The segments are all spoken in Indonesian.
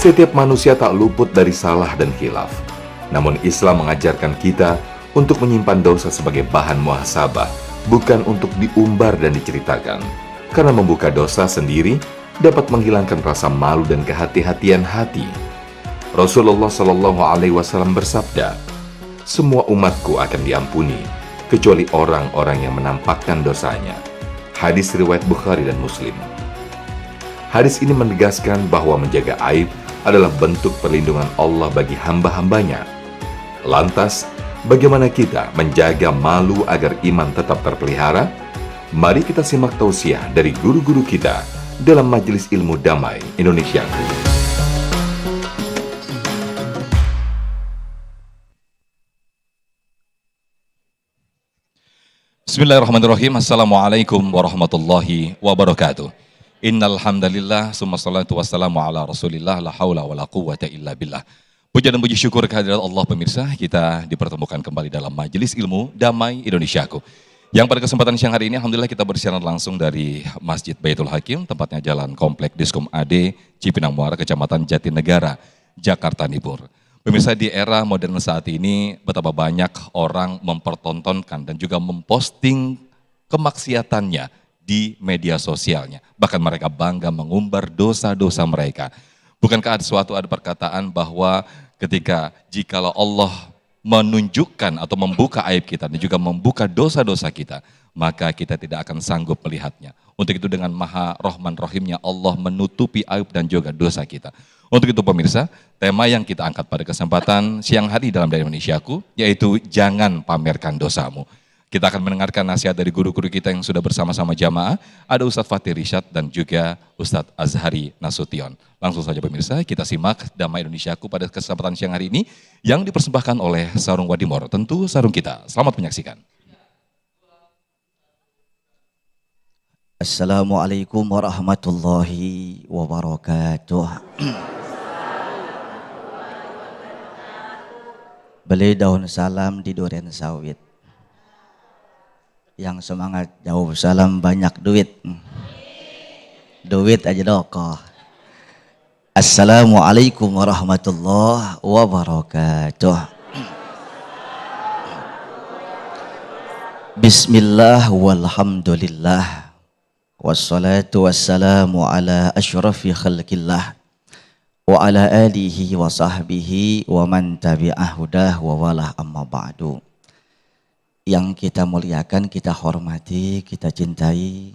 Setiap manusia tak luput dari salah dan khilaf. Namun Islam mengajarkan kita untuk menyimpan dosa sebagai bahan muhasabah, bukan untuk diumbar dan diceritakan. Karena membuka dosa sendiri dapat menghilangkan rasa malu dan kehati-hatian hati. Rasulullah Shallallahu Alaihi Wasallam bersabda, "Semua umatku akan diampuni, kecuali orang-orang yang menampakkan dosanya." Hadis riwayat Bukhari dan Muslim. Hadis ini menegaskan bahwa menjaga aib adalah bentuk perlindungan Allah bagi hamba-hambanya. Lantas, bagaimana kita menjaga malu agar iman tetap terpelihara? Mari kita simak tausiah dari guru-guru kita dalam Majelis Ilmu Damai Indonesia. Bismillahirrahmanirrahim. Assalamualaikum warahmatullahi wabarakatuh. Innal hamdalillah summa salatu wassalamu ala Rasulillah la haula wala quwwata illa billah. Puja dan puji syukur kehadirat Allah pemirsa, kita dipertemukan kembali dalam Majelis Ilmu Damai Indonesiaku. Yang pada kesempatan siang hari ini alhamdulillah kita bersiaran langsung dari Masjid Baitul Hakim, tempatnya Jalan Komplek Diskom AD, Cipinang Muara, Kecamatan Jatinegara, Jakarta Timur. Pemirsa, di era modern saat ini betapa banyak orang mempertontonkan dan juga memposting kemaksiatannya di media sosialnya. Bahkan mereka bangga mengumbar dosa-dosa mereka. Bukankah ada perkataan bahwa jikalau Allah menunjukkan atau membuka aib kita dan juga membuka dosa-dosa kita, maka kita tidak akan sanggup melihatnya. Untuk itu dengan Maha Rahman Rahimnya Allah menutupi aib dan juga dosa kita. Untuk itu pemirsa, tema yang kita angkat pada kesempatan siang hari dalam Dari Indonesiaku yaitu jangan pamerkan dosamu. Kita akan mendengarkan nasihat dari guru-guru kita yang sudah bersama-sama jamaah. Ada Ustadz Fatih Rishad dan juga Ustadz Azhari Nasution. Langsung saja pemirsa, kita simak Damai Indonesiaku pada kesempatan siang hari ini yang dipersembahkan oleh Sarung Wadimor. Tentu sarung kita. Selamat menyaksikan. Assalamualaikum warahmatullahi wabarakatuh. Beli daun salam di durian sawit. Yang semangat jauh salam banyak duit. Duit aja dokoh. Assalamualaikum warahmatullahi wabarakatuh. Bismillah walhamdulillah. Wassalatu wassalamu ala asyrafi khalqillah. Wa ala alihi wa sahbihi wa man tabi'ah hudah wa walah amma ba'du. Yang kita muliakan, kita hormati, kita cintai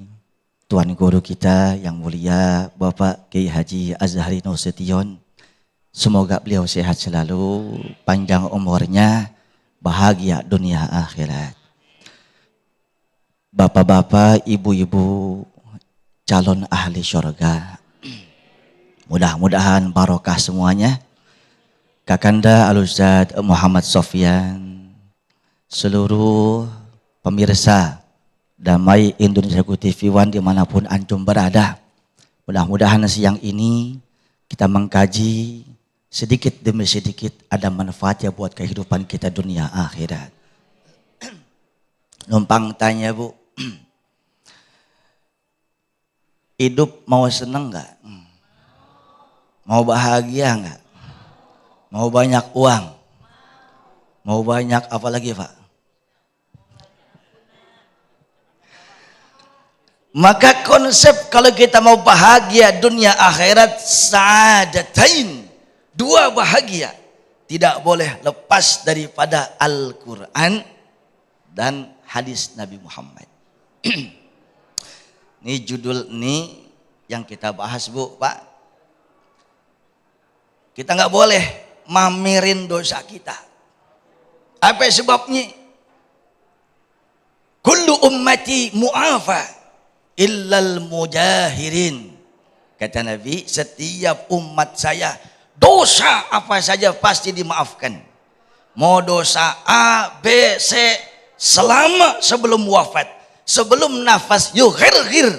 Tuan Guru kita yang mulia Bapak Kiai Haji Azhari Nasution. Semoga beliau sehat selalu, panjang umurnya, bahagia dunia akhirat. Bapak-bapak, ibu-ibu, calon ahli syurga, mudah-mudahan barokah semuanya. Kakanda Al-Ustadz Muhammad Sofyan, seluruh pemirsa Damai Indonesiaku TV One dimanapun antum berada, mudah-mudahan siang ini kita mengkaji sedikit demi sedikit ada manfaatnya buat kehidupan kita dunia akhirat. Numpang tanya Bu, hidup mau seneng gak? Mau bahagia gak? Mau banyak uang? Mau banyak apa lagi Pak? Maka konsep kalau kita mau bahagia dunia akhirat, sa'adatain, dua bahagia, tidak boleh lepas daripada Al-Quran dan hadis Nabi Muhammad. Ini judul ini yang kita bahas Bu, Pak. Kita nggak boleh mamerin dosa kita. Apa sebabnya? Kullu ummati mu'afa illal mujahirin. Kata Nabi, setiap umat saya dosa apa saja pasti dimaafkan. Mau dosa A, B, C, selama sebelum wafat, sebelum nafas yughir,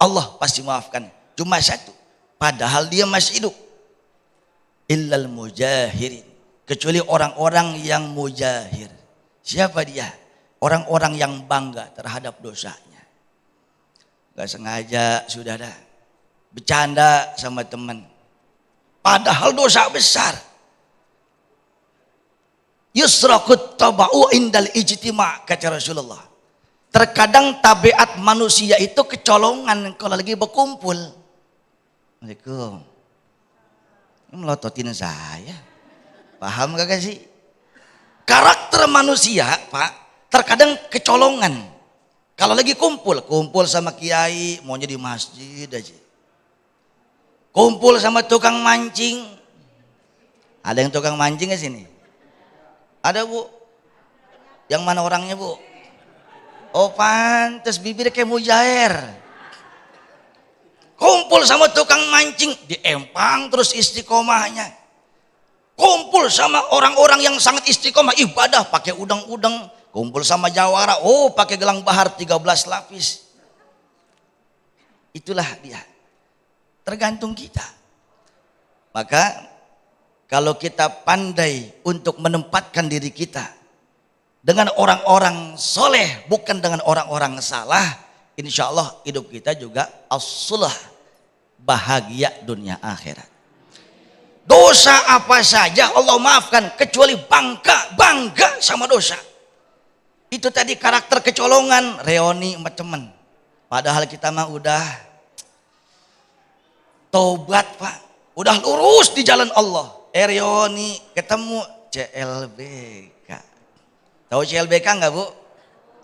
Allah pasti maafkan. Cuma satu, padahal dia masih hidup. Illal mujahirin, kecuali orang-orang yang mujahir. Siapa dia? Orang-orang yang bangga terhadap dosanya. Gak sengaja sudah ada bercanda sama teman, Padahal dosa besar. Yusrakut taba'u indal ijtima' kata Rasulullah. Terkadang tabiat manusia itu kecolongan kalau lagi berkumpul. Assalamualaikum. Ini melototin saya. Paham gak sih? Karakter manusia, Pak, terkadang kecolongan. Kalau lagi kumpul sama kiai, maunya di masjid aja. Kumpul sama tukang mancing. Ada yang tukang mancing ke sini? Ada, Bu? Yang mana orangnya, Bu? Oh, pantes bibir kayak mujair. Kumpul sama tukang mancing, diempang terus istiqomahnya. Kumpul sama orang-orang yang sangat istiqomah ibadah pakai udang-udang. Kumpul sama jawara, oh pakai gelang bahar 13 lapis. Itulah dia. Tergantung kita. Maka kalau kita pandai untuk menempatkan diri kita dengan orang-orang soleh, bukan dengan orang-orang salah, insya Allah hidup kita juga as-sulah, bahagia dunia akhirat. Dosa apa saja Allah maafkan kecuali bangga sama dosa. Itu tadi karakter kecolongan, reoni sama teman. Padahal kita mah udah tobat, Pak. Udah lurus di jalan Allah. Reoni ketemu CLBK. Tahu CLBK enggak, Bu?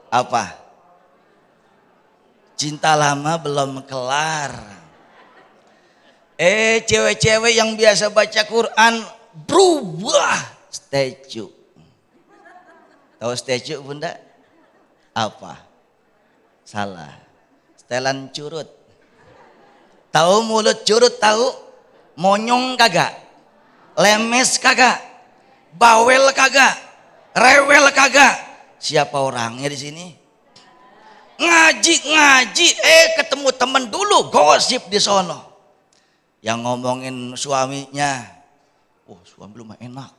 Apa? Cinta lama belum kelar. Cewek-cewek yang biasa baca Quran berubah statue. Tahu statue, Bunda? Apa? Salah. Setelan curut. Tahu mulut curut tahu? Monyong kagak? Lemes kagak? Bawel kagak? Rewel kagak? Siapa orangnya di sini? Ngaji, ketemu temen dulu, gosip di sono. Yang ngomongin suaminya, oh suami lu mah enak,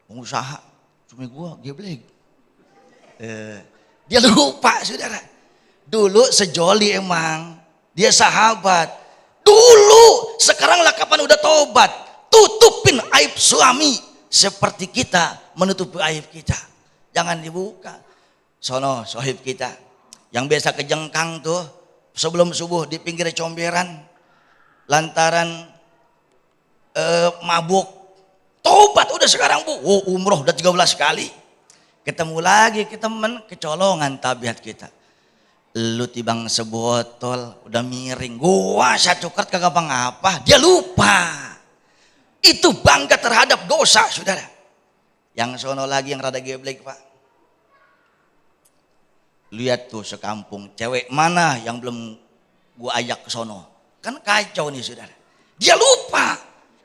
pengusaha, suami gua geblek. Dia lupa, saudara. Dulu sejoli emang, dia sahabat. Dulu, sekarang lah kapan udah tobat. Tutupin aib suami seperti kita menutupi aib kita. Jangan dibuka. Sono sohib kita yang biasa kejengkang tuh sebelum subuh di pinggir comberan lantaran mabuk, tobat udah sekarang, Bu. Oh, umroh udah 13 kali. Ketemu lagi ke temen, kecolongan tabiat kita. Lu tibang sebotol udah miring, gua satu kart kagak apa, dia lupa. Itu bangga terhadap dosa, saudara. Yang sono lagi yang rada geblek, Pak. Lihat tuh sekampung, cewek mana yang belum gua ajak ke sono. Kan kacau nih, saudara. Dia lupa.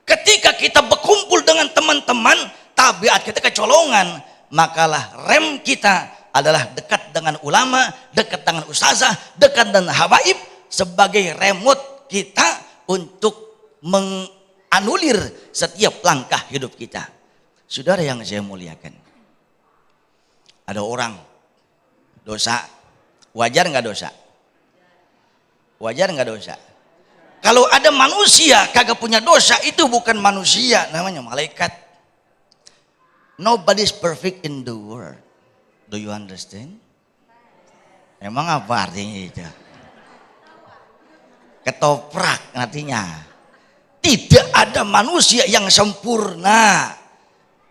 Ketika kita berkumpul dengan teman-teman, tabiat kita kecolongan. Makalah rem kita adalah dekat dengan ulama, dekat dengan ustazah, dekat dengan habaib. Sebagai remote kita untuk menganulir setiap langkah hidup kita. Saudara yang saya muliakan. Ada orang dosa, wajar nggak dosa? Wajar nggak dosa? Kalau ada manusia kagak punya dosa, itu bukan manusia, namanya malaikat. Nobody's perfect in the world. Do you understand? Emang apa artinya itu? Ketoprak artinya. Tidak ada manusia yang sempurna.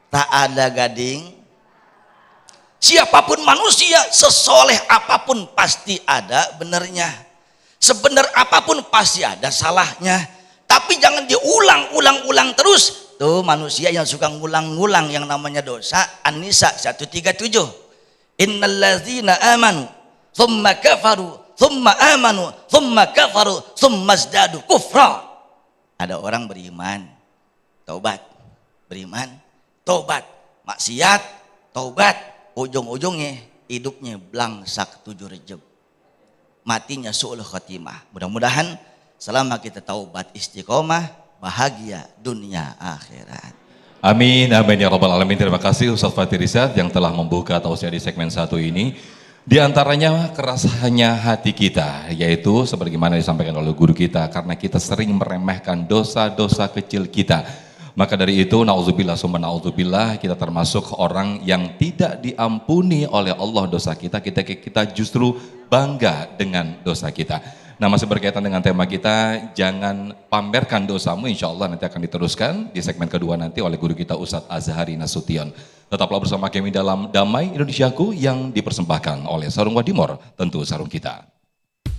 Tak ada gading. Siapapun manusia, sesoleh apapun pasti ada benernya. Sebenar apapun pasti ada salahnya. Tapi jangan diulang-ulang terus. Tuh manusia yang suka ngulang-ngulang yang namanya dosa. An-Nisa 137. Innalladzina amanu thumma kafaru thumma amanu thumma kafaru thumma zdadu kufra. Ada orang beriman, taubat. Beriman, taubat. Maksiat, taubat. Ujung-ujungnya hidupnya blangsak 7 Rejab. Matinya su'ul khatimah. Mudah-mudahan selama kita taubat istiqomah, bahagia dunia akhirat. Amin, amin ya rabbal alamin. Terima kasih Ustaz Fatir Rizad yang telah membuka tausiah di segmen 1 ini. Di antaranya kerasahannya hati kita, yaitu sebagaimana disampaikan oleh guru kita, karena kita sering meremehkan dosa-dosa kecil kita. Maka dari itu, na'udzubillah summa na'udzubillah, kita termasuk orang yang tidak diampuni oleh Allah dosa kita, kita justru bangga dengan dosa kita. Nah, masih berkaitan dengan tema kita, jangan pamerkan dosamu, insya Allah nanti akan diteruskan di segmen kedua nanti oleh guru kita Ustadz Azhari Nasution. Tetaplah bersama kami dalam Damai Indonesiaku yang dipersembahkan oleh Sarung Wadimor, tentu sarung kita.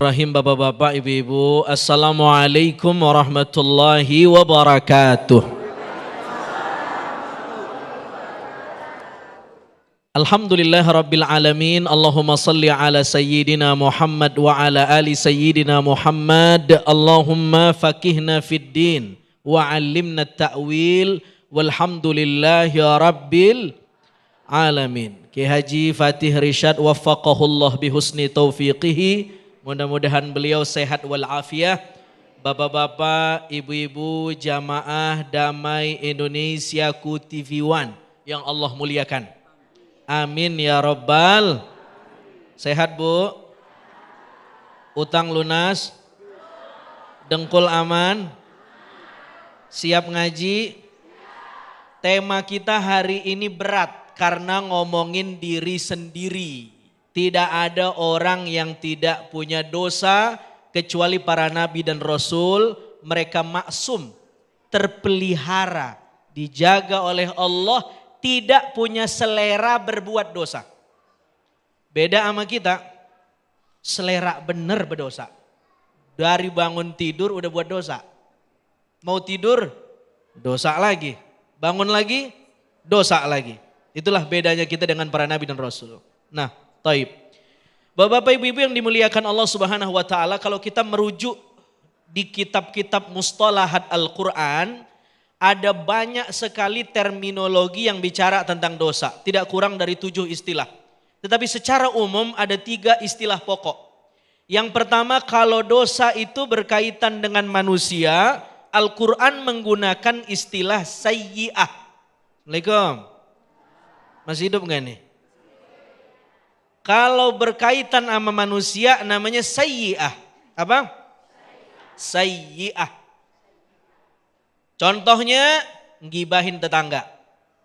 Rahim bapak-bapak, ibu-ibu, assalamualaikum warahmatullahi wabarakatuh. Alhamdulillah Rabbil Alamin. Allahumma salli ala Sayyidina Muhammad wa ala ali Sayyidina Muhammad. Allahumma fakihna fid din wa alimna ta'wil. Walhamdulillahi Rabbil Alamin. Ki Haji Fatih Rishad waffaqahullah bihusni taufiqihi. Mudah-mudahan beliau sehat walafiat. Bapak-bapak, ibu-ibu, jamaah Damai Indonesiaku TV One yang Allah muliakan. Amin ya Rabbal. Sehat bu? Utang lunas? Dengkul aman? Siap ngaji? Tema kita hari ini berat karena ngomongin diri sendiri. Tidak ada orang yang tidak punya dosa kecuali para nabi dan rasul. Mereka maksum, terpelihara, dijaga oleh Allah, tidak punya selera berbuat dosa. Beda sama kita, selera bener berdosa. Dari bangun tidur udah buat dosa. Mau tidur, dosa lagi. Bangun lagi, dosa lagi. Itulah bedanya kita dengan para nabi dan rasul. Nah, taib. Bapak-bapak, ibu-ibu yang dimuliakan Allah Subhanahu wa taala, kalau kita merujuk di kitab-kitab mustalahat Al-Qur'an, ada banyak sekali terminologi yang bicara tentang dosa. Tidak kurang dari 7 istilah. Tetapi secara umum ada 3 istilah pokok. Yang pertama, kalau dosa itu berkaitan dengan manusia, Al-Quran menggunakan istilah sayyi'ah. Assalamualaikum. Masih hidup gak nih? Kalau berkaitan sama manusia namanya sayyi'ah. Apa? Sayyi'ah. Contohnya ngibahin tetangga.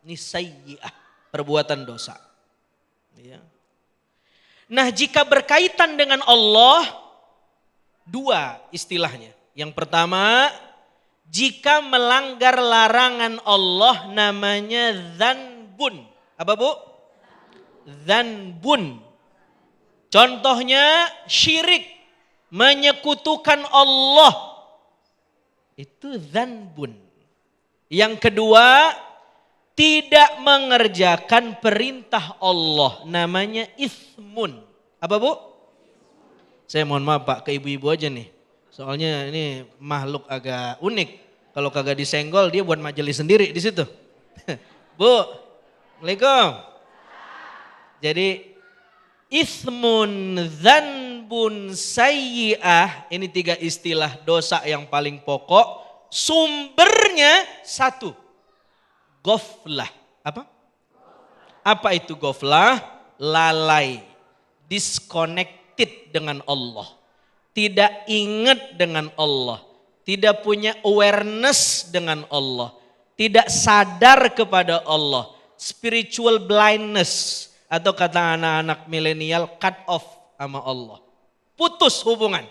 Ini sayyi'ah, perbuatan dosa. Ya. Nah, jika berkaitan dengan Allah, 2 istilahnya. Yang pertama, jika melanggar larangan Allah namanya dzanbun. Apa bu? Dzanbun. Contohnya syirik, menyekutukan Allah. Itu dzanbun. Yang kedua, tidak mengerjakan perintah Allah namanya ismun. Apa bu? Saya mohon maaf pak, ke ibu-ibu aja nih. Soalnya ini makhluk agak unik. Kalau kagak disenggol dia buat majelis sendiri di situ. Bu, Assalamualaikum. Jadi ismun, dzanbun, sayyi'ah, ini 3 istilah dosa yang paling pokok. Sumbernya 1, ghaflah. Apa? Apa itu ghaflah? Lalai, disconnected dengan Allah. Tidak ingat dengan Allah, tidak punya awareness dengan Allah, tidak sadar kepada Allah, spiritual blindness atau kata anak-anak milenial cut off sama Allah. Putus hubungan.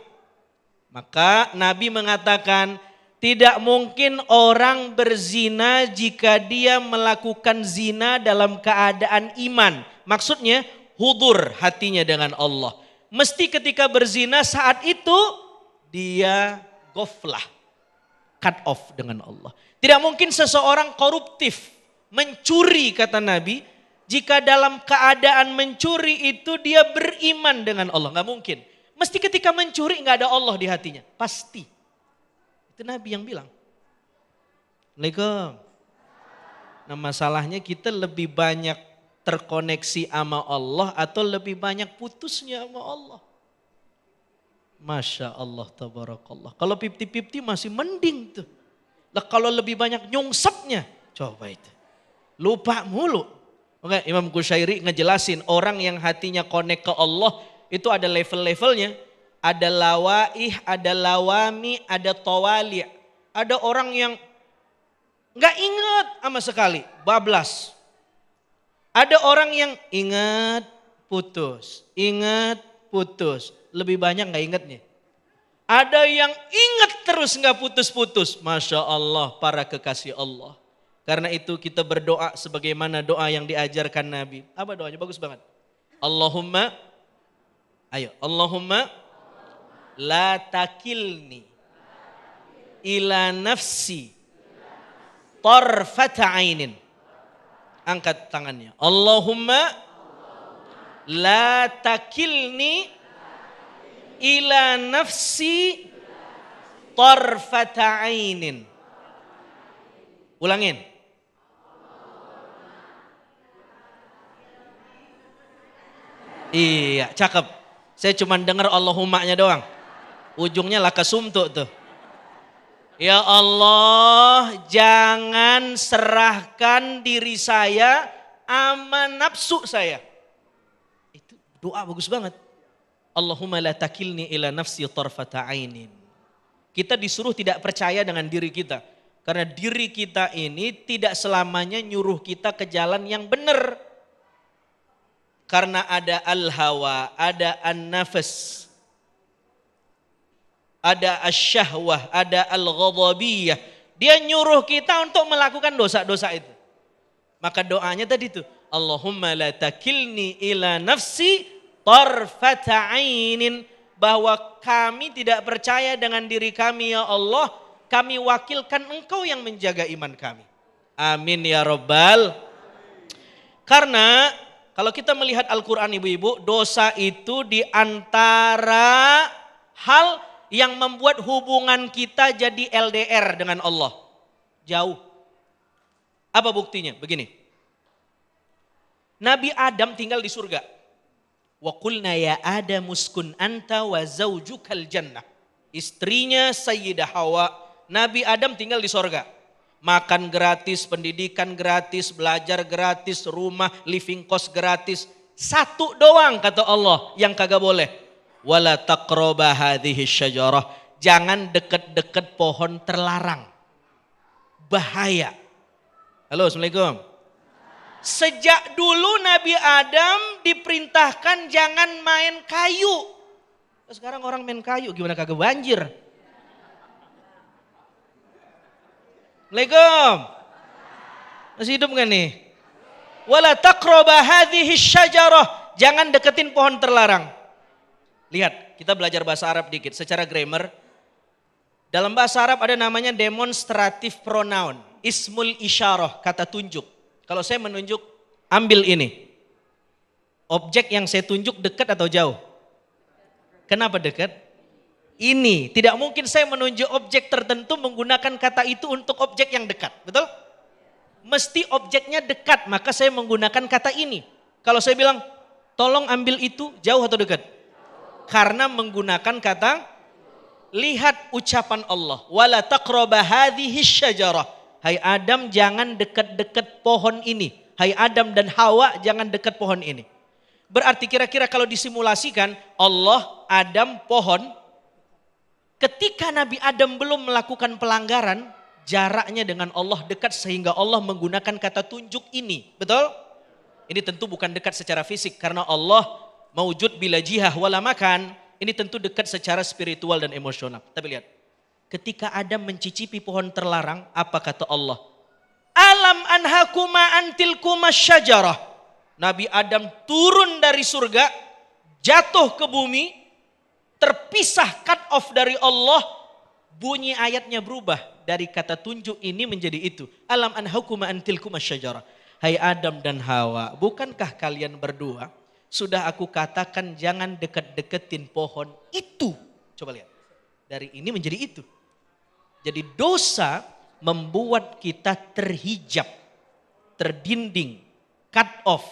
Maka Nabi mengatakan tidak mungkin orang berzina jika dia melakukan zina dalam keadaan iman. Maksudnya hudur hatinya dengan Allah. Mesti ketika berzina saat itu dia ghaflah, cut off dengan Allah. Tidak mungkin seseorang koruptif, mencuri kata Nabi, jika dalam keadaan mencuri itu dia beriman dengan Allah. Gak mungkin. Mesti ketika mencuri gak ada Allah di hatinya. Pasti. Itu Nabi yang bilang. Assalamualaikum. Nah masalahnya kita lebih banyak terkoneksi sama Allah atau lebih banyak putusnya sama Allah. Masya Allah, tabarakallah. Kalau 50-50 masih mending tuh. Lah kalau lebih banyak nyungsepnya, coba itu. Lupa mulu. Oke, Imam Qushairi ngejelasin orang yang hatinya connect ke Allah itu ada level-levelnya. Ada lawaih, ada lawami, ada tawali. Ada orang yang nggak ingat sama sekali, bablas. Ada orang yang ingat, putus. Ingat, putus. Lebih banyak nggak ingatnya. Ada yang ingat terus nggak putus-putus. Masya Allah, para kekasih Allah. Karena itu kita berdoa sebagaimana doa yang diajarkan Nabi. Apa doanya? Bagus banget. Allahumma, ayo. Allahumma la takilni ila nafsi tarfata ainin. Angkat tangannya. Allahumma la takilni ila nafsi tarfata ainin. Ulangin. Iya, cakep. Saya cuma dengar Allahumma-nya doang. Ujungnya lakasumtu tuh. Ya Allah, jangan serahkan diri saya sama nafsu saya. Itu doa bagus banget. Allahumma la takilni ila nafsi tarfata ainin. Kita disuruh tidak percaya dengan diri kita. Karena diri kita ini tidak selamanya nyuruh kita ke jalan yang benar. Karena ada al-hawa, ada an-nafas, ada asyahwah, ada al-ghadabiyah. Dia nyuruh kita untuk melakukan dosa-dosa itu. Maka doanya tadi itu, Allahumma la takilni ila nafsi tarfata ainin. Bahwa kami tidak percaya dengan diri kami ya Allah. Kami wakilkan Engkau yang menjaga iman kami. Amin ya Rabbal. Karena kalau kita melihat Al-Quran ibu-ibu, dosa itu diantara hal yang membuat hubungan kita jadi LDR dengan Allah. Jauh. Apa buktinya? Begini. Nabi Adam tinggal di surga. Wa qulna ya Adam uskun anta wa zaujukal jannah. Istrinya Sayyidah Hawa, Nabi Adam tinggal di surga. Makan gratis, pendidikan gratis, belajar gratis, rumah, living cost gratis. Satu doang kata Allah yang kagak boleh. Wala taqraba hadhihi syajarah. Jangan deket-deket pohon terlarang. Bahaya. Halo, Assalamualaikum. Sejak dulu Nabi Adam diperintahkan jangan main kayu. Sekarang orang main kayu gimana kagak banjir? Assalamualaikum. Masih hidup gak nih? Wala taqraba hadhihi syajarah. Jangan deketin pohon terlarang. Lihat, kita belajar bahasa Arab dikit secara grammar. Dalam bahasa Arab ada namanya demonstrative pronoun. Ismul isyarah, kata tunjuk. Kalau saya menunjuk, ambil ini. Objek yang saya tunjuk dekat atau jauh? Kenapa dekat? Ini, tidak mungkin saya menunjuk objek tertentu menggunakan kata itu untuk objek yang dekat, betul? Mesti objeknya dekat, maka saya menggunakan kata ini. Kalau saya bilang, tolong ambil itu, jauh atau dekat? Karena menggunakan kata, lihat ucapan Allah. Wala taqraba hadhihi syajarah. Hai Adam, jangan dekat-dekat pohon ini. Hai Adam dan Hawa, jangan dekat pohon ini. Berarti kira-kira kalau disimulasikan, Allah, Adam, pohon. Ketika Nabi Adam belum melakukan pelanggaran, jaraknya dengan Allah dekat sehingga Allah menggunakan kata tunjuk ini. Betul? Ini tentu bukan dekat secara fisik karena Allah maujud bila jihah wala makan. Ini tentu dekat secara spiritual dan emosional. Tapi lihat, ketika Adam mencicipi pohon terlarang, apa kata Allah? Alam anhakuma antilkuma syajarah. Nabi Adam turun dari surga, jatuh ke bumi, terpisah cut off dari Allah, bunyi ayatnya berubah dari kata tunjuk ini menjadi itu. Alam anhakuma antilkuma syajarah. Hai Adam dan Hawa, bukankah kalian berdua sudah aku katakan jangan deket-deketin pohon itu. Coba lihat, dari ini menjadi itu. Jadi dosa membuat kita terhijab, terdinding, cut off,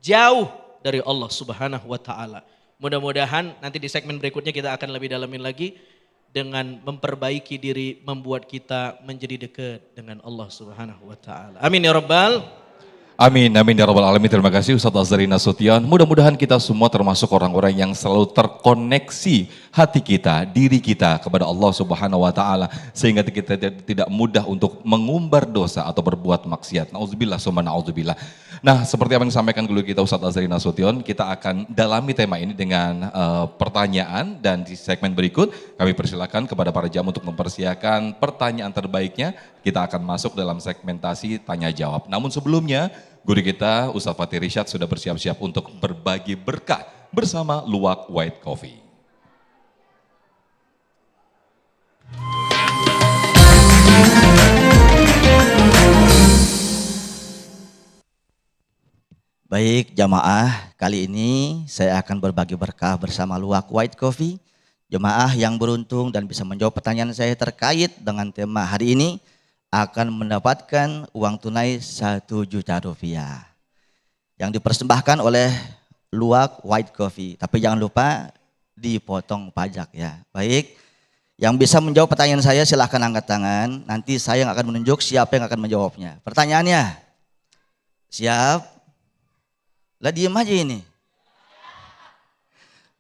jauh dari Allah Subhanahu wa taala. Mudah-mudahan nanti di segmen berikutnya kita akan lebih dalamin lagi dengan memperbaiki diri, membuat kita menjadi dekat dengan Allah Subhanahu wa taala. Amin ya rabbal Amin, amin ya rabbal alamin. Terima kasih Ustadz Azhari Nasution. Mudah-mudahan kita semua termasuk orang-orang yang selalu terkoneksi hati kita, diri kita kepada Allah Subhanahu wa taala sehingga kita tidak mudah untuk mengumbar dosa atau berbuat maksiat. Nauzubillah summa nauzubillah. Nah, seperti apa yang disampaikan guru kita Ustadz Azhari Nasution, kita akan dalami tema ini dengan pertanyaan, dan di segmen berikut kami persilakan kepada para jam untuk mempersiapkan pertanyaan terbaiknya. Kita akan masuk dalam segmentasi tanya jawab. Namun sebelumnya, guru kita Ustadz Fatih Rishad sudah bersiap-siap untuk berbagi berkah bersama Luwak White Coffee. Baik jamaah, kali ini saya akan berbagi berkah bersama Luwak White Coffee. Jemaah yang beruntung dan bisa menjawab pertanyaan saya terkait dengan tema hari ini akan mendapatkan uang tunai 1 juta rupiah yang dipersembahkan oleh Luwak White Coffee. Tapi jangan lupa dipotong pajak ya. Baik, yang bisa menjawab pertanyaan saya silahkan angkat tangan. Nanti saya yang akan menunjuk siapa yang akan menjawabnya. Pertanyaannya, siap? Lah diem aja ini.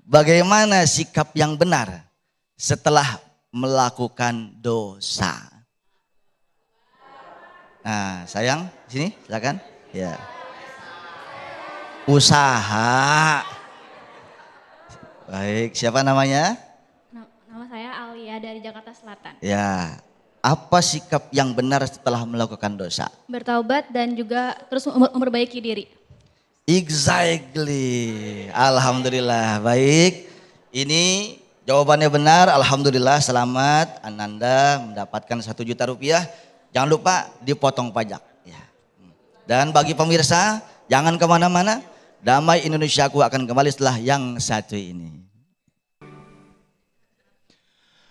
Bagaimana sikap yang benar setelah melakukan dosa? Nah, sayang, sini silakan. Ya. Usaha. Baik, siapa namanya? Nama saya Alia dari Jakarta Selatan. Ya. Apa sikap yang benar setelah melakukan dosa? Bertaubat dan juga terus memperbaiki diri. Exactly. Alhamdulillah. Baik. Ini jawabannya benar. Alhamdulillah, selamat. Ananda mendapatkan 1 juta rupiah. Jangan lupa dipotong pajak. Ya. Dan bagi pemirsa, jangan kemana-mana. Damai Indonesiaku akan kembali setelah yang satu ini.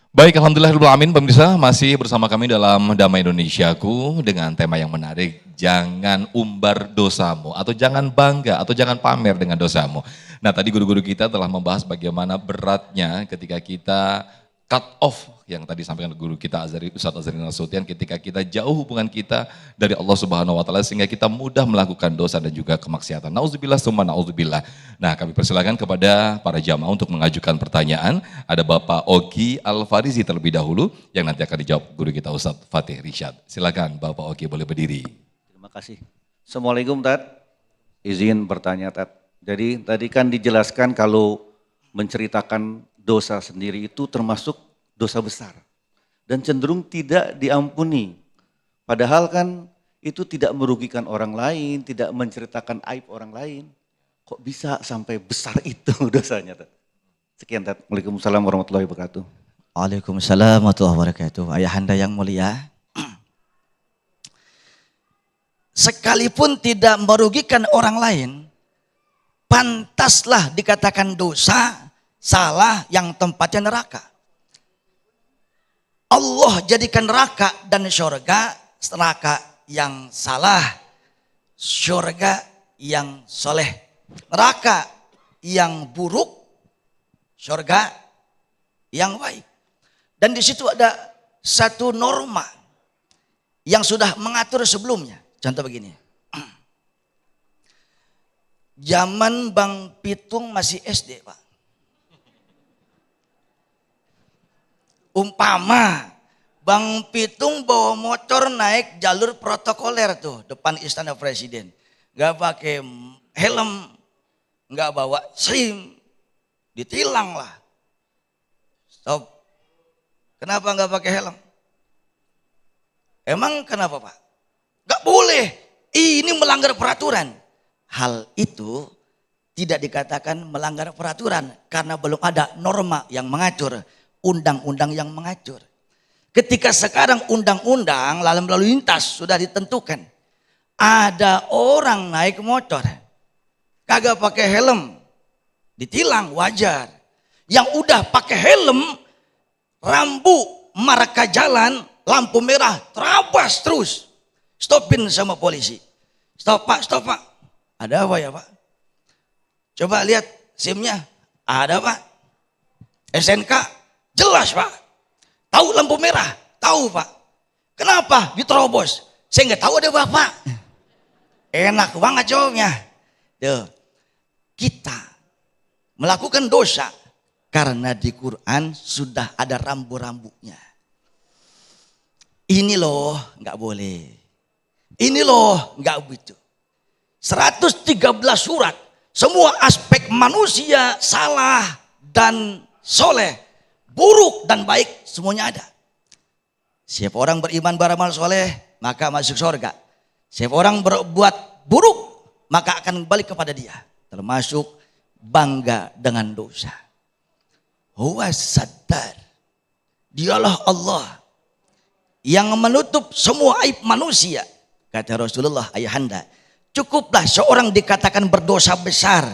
Baik, alhamdulillahirrahmanirrahim, pemirsa masih bersama kami dalam Damai Indonesiaku dengan tema yang menarik. Jangan umbar dosamu, atau jangan bangga, atau jangan pamer dengan dosamu. Nah, tadi guru-guru kita telah membahas bagaimana beratnya ketika kita cut off, yang tadi sampaikan guru kita Ustadz Azhari Nasution, ketika kita jauh hubungan kita dari Allah Subhanahu wa taala sehingga kita mudah melakukan dosa dan juga kemaksiatan. Nauzubillah summa nauzubillah. Nah, kami persilakan kepada para jamaah untuk mengajukan pertanyaan. Ada Bapak Oki Al-Farizi terlebih dahulu yang nanti akan dijawab guru kita Ustadz Fatih Rishad. Silakan Bapak Oki, boleh berdiri. Terima kasih. Assalamualaikum Tat. Izin bertanya Tat. Jadi tadi kan dijelaskan kalau menceritakan dosa sendiri itu termasuk dosa besar dan cenderung tidak diampuni. Padahal kan itu tidak merugikan orang lain, tidak menceritakan aib orang lain. Kok bisa sampai besar itu dosanya? Tat? Sekian Tat. Waalaikumsalam warahmatullahi wabarakatuh. Waalaikumsalam warahmatullahi wabarakatuh. Ayahanda yang mulia, sekalipun tidak merugikan orang lain, pantaslah dikatakan dosa, salah yang tempatnya neraka. Allah jadikan neraka dan syurga, neraka yang salah, syurga yang soleh. Neraka yang buruk, syurga yang baik. Dan di situ ada satu norma yang sudah mengatur sebelumnya. Contoh begini. Zaman Bang Pitung masih SD, Pak. Umpama Bang Pitung bawa motor naik jalur protokoler tuh depan Istana Presiden. Gak pakai helm, gak bawa SIM, ditilang lah. Stop. Kenapa gak pakai helm? Emang kenapa Pak? Gak boleh, ini melanggar peraturan. Hal itu tidak dikatakan melanggar peraturan karena belum ada norma yang mengatur. Undang-undang yang mengatur. Ketika sekarang undang-undang lalu lintas sudah ditentukan. Ada orang naik motor, kagak pakai helm, ditilang, wajar. Yang udah pakai helm, rambu marka jalan, lampu merah, terabas terus. Stopin sama polisi. Stop Pak, stop Pak. Ada apa ya Pak? Coba lihat SIM-nya. Ada Pak. SNK. Jelas Pak, tahu lampu merah, tahu Pak. Kenapa diterobos? Saya nggak tahu ada Bapak. Enak banget jawabnya. Tuh. Kita melakukan dosa karena di Quran sudah ada rambu-rambunya. Ini loh nggak boleh. Ini loh nggak begitu. 113 surat. Semua aspek manusia salah dan soleh. Buruk dan baik semuanya ada. Siapa orang beriman beramal soleh maka masuk surga. Siapa orang berbuat buruk maka akan balik kepada dia. Termasuk bangga dengan dosa. Huwa saddar. Dialah Allah yang menutup semua aib manusia. Kata Rasulullah ayahanda. Cukuplah seorang dikatakan berdosa besar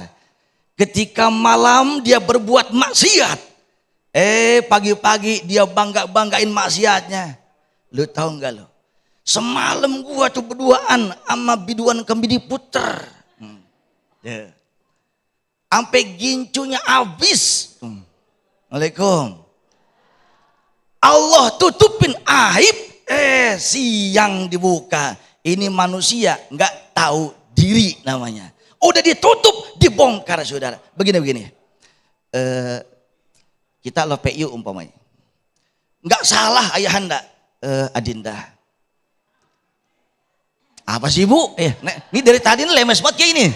ketika malam dia berbuat maksiat. Pagi-pagi dia banggain maksiatnya. Lu tahu enggak lo? Semalam gua tuh berduaan sama biduan kembidi puter. Sampai gincunya habis. Waalaikumsalam. Allah tutupin aib. Siang dibuka. Ini manusia nggak tahu diri namanya. Udah ditutup, dibongkar saudara. Begini. Kita lo PU umpamanya. Nggak salah ayahanda, adinda. Apa sih bu? Ini dari tadi ini lemes banget kayak ini.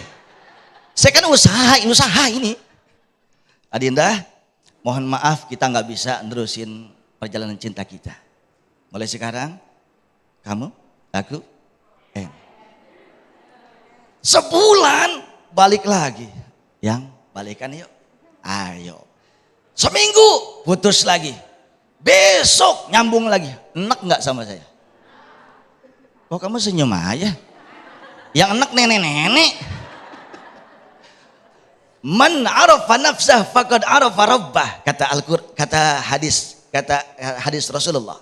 Saya kan usaha ini. Adinda, mohon maaf kita nggak bisa nerusin perjalanan cinta kita. Mulai sekarang, kamu, aku, sebulan balik lagi. Yang balikan yuk. Ayo. Seminggu putus lagi. Besok nyambung lagi. Enak nggak sama saya? Kok kamu senyum aja? Yang enak nenek-nenek. Man arafa nafsah faqad arafa rabbah. Kata hadis Rasulullah.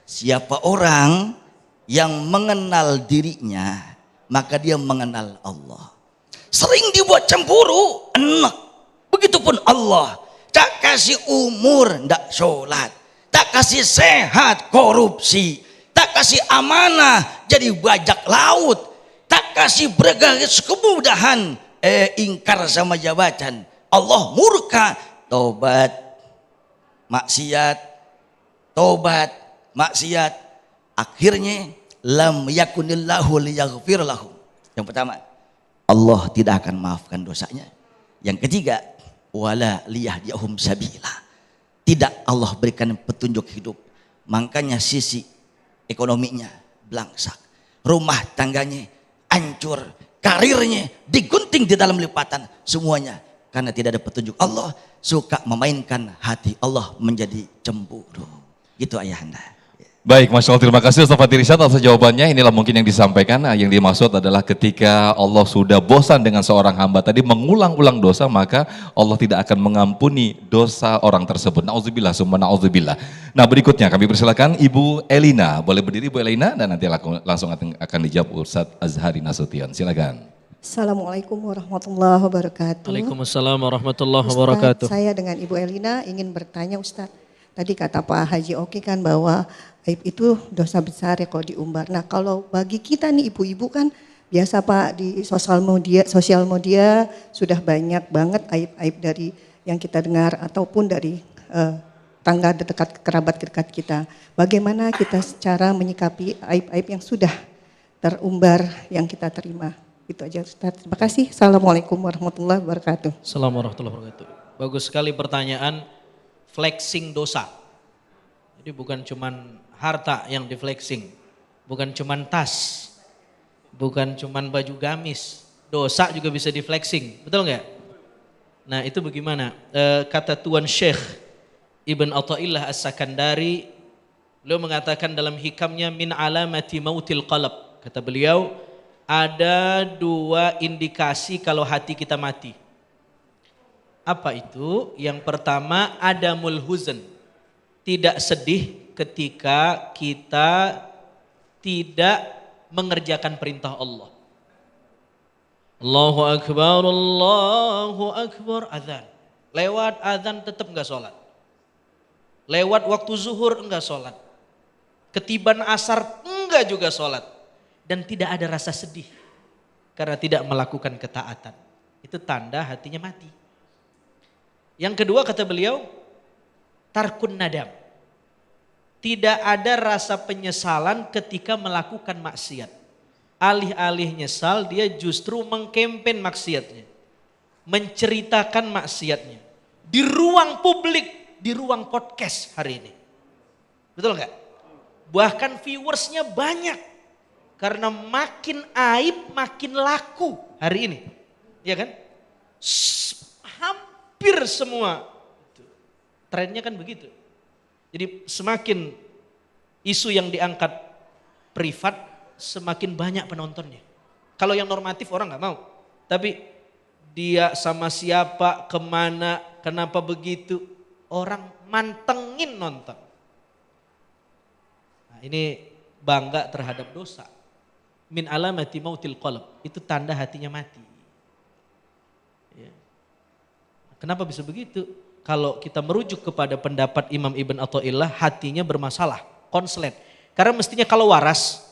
Siapa orang yang mengenal dirinya, maka dia mengenal Allah. Sering dibuat cemburu, enak. Begitupun Allah. Tak kasih umur, ndak sholat. Tak kasih sehat, korupsi. Tak kasih amanah, jadi bajak laut. Tak kasih berbagai kemudahan, ingkar sama jabatan. Allah murka, tobat, maksiat, akhirnya lam yakunillahu liyaghfir lahum. Yang pertama, Allah tidak akan maafkan dosanya. Yang ketiga, wala liyahdiyahum sabila. Tidak Allah berikan petunjuk hidup. Makanya sisi ekonominya belangsak, rumah tangganya hancur, karirnya digunting di dalam lipatan, semuanya karena tidak ada petunjuk. Allah suka memainkan hati, Allah menjadi cemburu. Gitu ayahanda. Baik, Masya Allah, terima kasih Ustaz Fatir Irsyad atas jawabannya. Inilah mungkin yang disampaikan, yang dimaksud adalah ketika Allah sudah bosan dengan seorang hamba tadi mengulang-ulang dosa, maka Allah tidak akan mengampuni dosa orang tersebut. Na'udzubillah, summa na'udzubillah. Nah berikutnya kami persilakan Ibu Elina. Boleh berdiri Ibu Elina dan nanti langsung akan dijawab Ustaz Azhari Nasution. Silakan. Assalamualaikum warahmatullahi wabarakatuh. Waalaikumsalam warahmatullahi wabarakatuh. Saya dengan Ibu Elina ingin bertanya Ustadz. Tadi kata Pak Haji Oki kan bahwa aib itu dosa besar ya kalau diumbar. Nah kalau bagi kita nih ibu-ibu kan biasa Pak di sosial media sudah banyak banget aib-aib dari yang kita dengar ataupun dari tangga dekat, kerabat dekat kita. Bagaimana kita secara menyikapi aib-aib yang sudah terumbar yang kita terima. Itu aja Ustaz. Terima kasih. Assalamualaikum warahmatullahi wabarakatuh. Assalamualaikum warahmatullahi wabarakatuh. Bagus sekali pertanyaan. Flexing dosa. Jadi bukan cuman harta yang di flexing, bukan cuman tas, bukan cuman baju gamis, dosa juga bisa di flexing, betul nggak? Nah itu bagaimana? Kata Tuan Syekh Ibn Athaillah As-Sakandari, beliau mengatakan dalam hikamnya min alamati mautil qalb, kata beliau ada dua indikasi kalau hati kita mati. Apa itu? Yang pertama adamul huzn, tidak sedih ketika kita tidak mengerjakan perintah Allah. Allahu Akbar, azan. Lewat azan tetap enggak sholat. Lewat waktu zuhur enggak sholat. Ketiban asar enggak juga sholat. Dan tidak ada rasa sedih. karena tidak melakukan ketaatan. Itu tanda hatinya mati. Yang kedua kata beliau, tarkun nadam. Tidak ada rasa penyesalan ketika melakukan maksiat. Alih-alih nyesal, dia justru mengkampen maksiatnya. Menceritakan maksiatnya. Di ruang publik, di ruang podcast hari ini. Betul nggak? Bahkan viewersnya banyak. Karena makin aib, makin laku hari ini. Ya kan? Hampir semua. Trennya kan begitu. Jadi semakin isu yang diangkat privat, semakin banyak penontonnya. Kalau yang normatif orang nggak mau. Tapi dia sama siapa, kemana, kenapa begitu. Orang mantengin nonton. Nah, ini bangga terhadap dosa. Min alamati mautil qalb. Itu tanda hatinya mati. Ya. Kenapa bisa begitu? Kalau kita merujuk kepada pendapat Imam Ibn Athaillah, hatinya bermasalah, konslet. Karena mestinya kalau waras,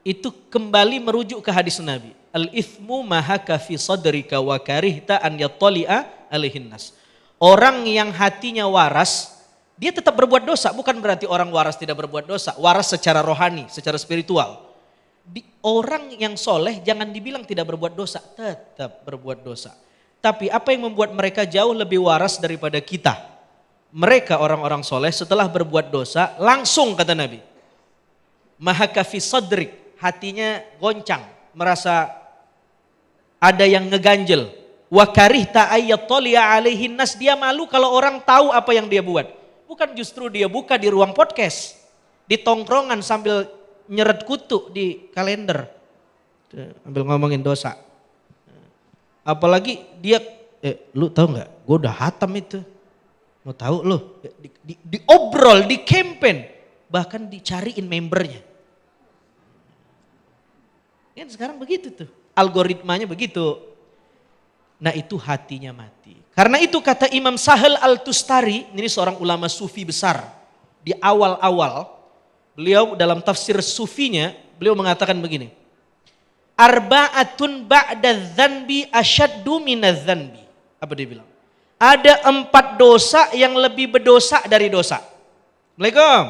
itu kembali merujuk ke hadis Nabi. Al-ithmu mahaka fi sadrika wa karihta an yattali'a alaihin nas. Orang yang hatinya waras, dia tetap berbuat dosa. Bukan berarti orang waras tidak berbuat dosa. Waras secara rohani, secara spiritual. Orang yang soleh jangan dibilang tidak berbuat dosa, tetap berbuat dosa. Tapi apa yang membuat mereka jauh lebih waras daripada kita? Mereka orang-orang soleh setelah berbuat dosa langsung kata Nabi. Mahaka fi sadrik, hatinya goncang, merasa ada yang ngeganjel. Wa karihta ayyattali'a alaihin nas, dia malu kalau orang tahu apa yang dia buat. Bukan justru dia buka di ruang podcast, di tongkrongan sambil nyeret kutu di kalender. Ambil ngomongin dosa. Apalagi dia, lu tahu nggak? Gue udah hatam itu. Mau tahu lu? Diobrol, di campaign, bahkan dicariin membernya. Kan sekarang begitu tuh, algoritmanya begitu. Nah itu hatinya mati. Karena itu kata Imam Sahal Al-Tustari, ini seorang ulama sufi besar. Di awal-awal, beliau dalam tafsir sufinya, beliau mengatakan begini. Arba'atun ba'da dzanbi asyaddu minadz dzanbi. Apa dia bilang? Ada 4 dosa yang lebih berdosa dari dosa. Assalamualaikum.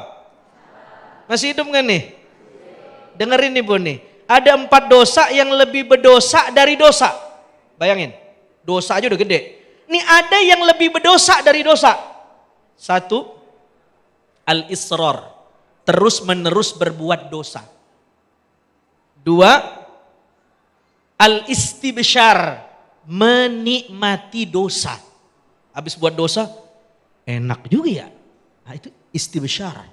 Masih hidup kan nih? Dengerin nih Bu nih. Ada 4 dosa yang lebih berdosa dari dosa. Bayangin, dosa aja udah gede. Nih ada yang lebih berdosa dari dosa. 1, al-israr. Terus menerus berbuat dosa. 2, al-istibsyar, menikmati dosa. Habis buat dosa, enak juga ya. Nah itu istibsyar.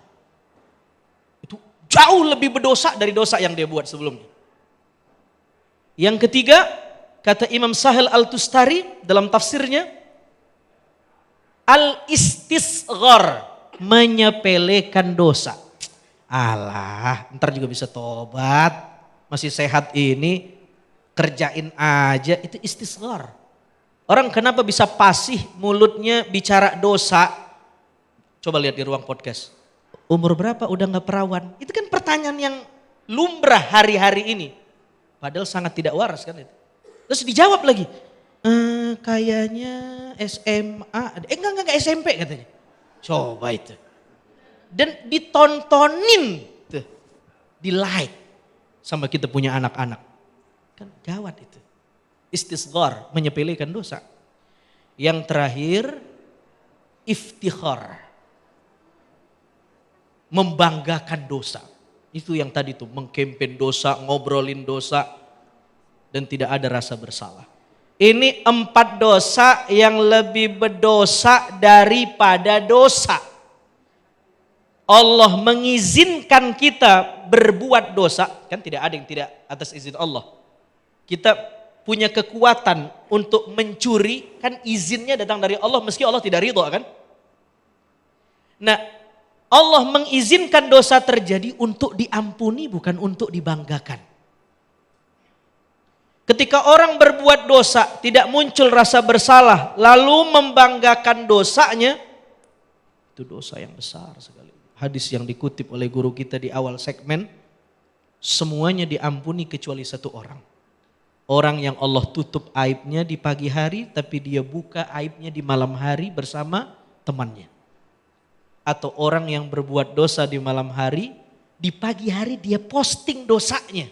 Itu jauh lebih berdosa dari dosa yang dia buat sebelumnya. Yang ketiga, kata Imam Sahal Al-Tustari dalam tafsirnya, al-istisghar, menyepelekan dosa. Alah, ntar juga bisa tobat, masih sehat ini, kerjain aja, itu istisghar. Orang kenapa bisa pasih mulutnya bicara dosa? Coba lihat di ruang podcast. Umur berapa udah gak perawan? Itu kan pertanyaan yang lumrah hari-hari ini. Padahal sangat tidak waras kan itu. Terus dijawab lagi. Kayaknya SMA, enggak SMP katanya. Coba itu. Dan ditontonin tuh, di like sama kita punya anak-anak. Kan gawat itu. Istisghar, menyepelekan dosa. Yang terakhir, iftikhar. Membanggakan dosa. Itu yang tadi tuh, mengkampen dosa, ngobrolin dosa, dan tidak ada rasa bersalah. Ini 4 dosa yang lebih berdosa daripada dosa. Allah mengizinkan kita berbuat dosa, kan tidak ada yang tidak atas izin Allah. Kita punya kekuatan untuk mencuri, kan izinnya datang dari Allah meski Allah tidak ridho kan. Nah, Allah mengizinkan dosa terjadi untuk diampuni bukan untuk dibanggakan. Ketika orang berbuat dosa tidak muncul rasa bersalah lalu membanggakan dosanya, itu dosa yang besar sekali. Hadis yang dikutip oleh guru kita di awal segmen, semuanya diampuni kecuali 1 orang. Orang yang Allah tutup aibnya di pagi hari tapi dia buka aibnya di malam hari bersama temannya. Atau orang yang berbuat dosa di malam hari, di pagi hari dia posting dosanya.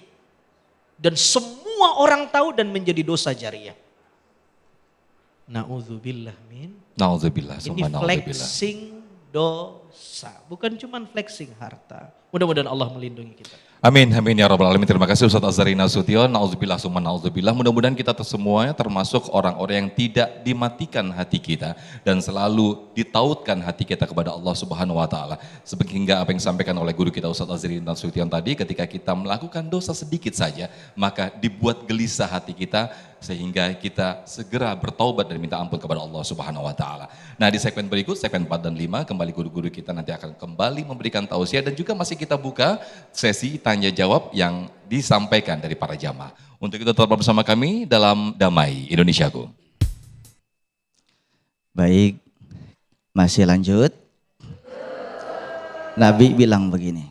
Dan semua orang tahu dan menjadi dosa jariah. Na'udzubillah min. Nauzubillah, Ini summa nauzubillah. flexing dosa. Bukan cuma flexing harta. Mudah-mudahan Allah melindungi kita. Amin, amin ya rabbal alamin. Terima kasih Ustaz Azhari Nasution. Nauzubillah summa nauzubillah. Mudah-mudahan kita semuanya termasuk orang-orang yang tidak dimatikan hati kita dan selalu ditautkan hati kita kepada Allah Subhanahu wa taala. Sehingga apa yang disampaikan oleh guru kita Ustaz Azhari Nasution tadi, ketika kita melakukan dosa sedikit saja, maka dibuat gelisah hati kita sehingga kita segera bertaubat dan minta ampun kepada Allah Subhanahu wa taala. Nah, di segmen berikut, segmen 4 dan 5, kembali guru-guru kita nanti akan kembali memberikan tausiah dan juga masih kita buka sesi tanya jawab yang disampaikan dari para jamaah. Untuk itu tetap bersama kami dalam Damai Indonesiaku. Baik, masih lanjut. Nabi bilang begini,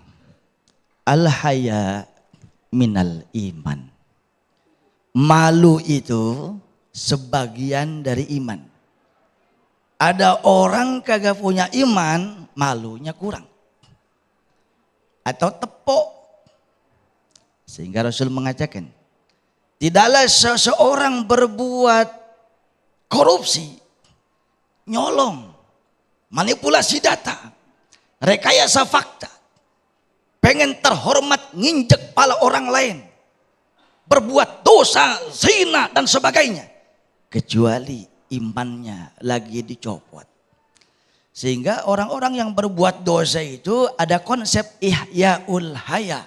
al-haya minal iman. Malu itu sebagian dari iman. Ada orang kagak punya iman, malunya kurang. Atau tepok. Sehingga Rasul mengatakan, tidaklah seseorang berbuat korupsi, nyolong, manipulasi data, rekayasa fakta, pengen terhormat nginjek pala orang lain, berbuat dosa, zina dan sebagainya, kecuali imannya lagi dicopot. Sehingga orang-orang yang berbuat dosa itu ada konsep ihyaul haya,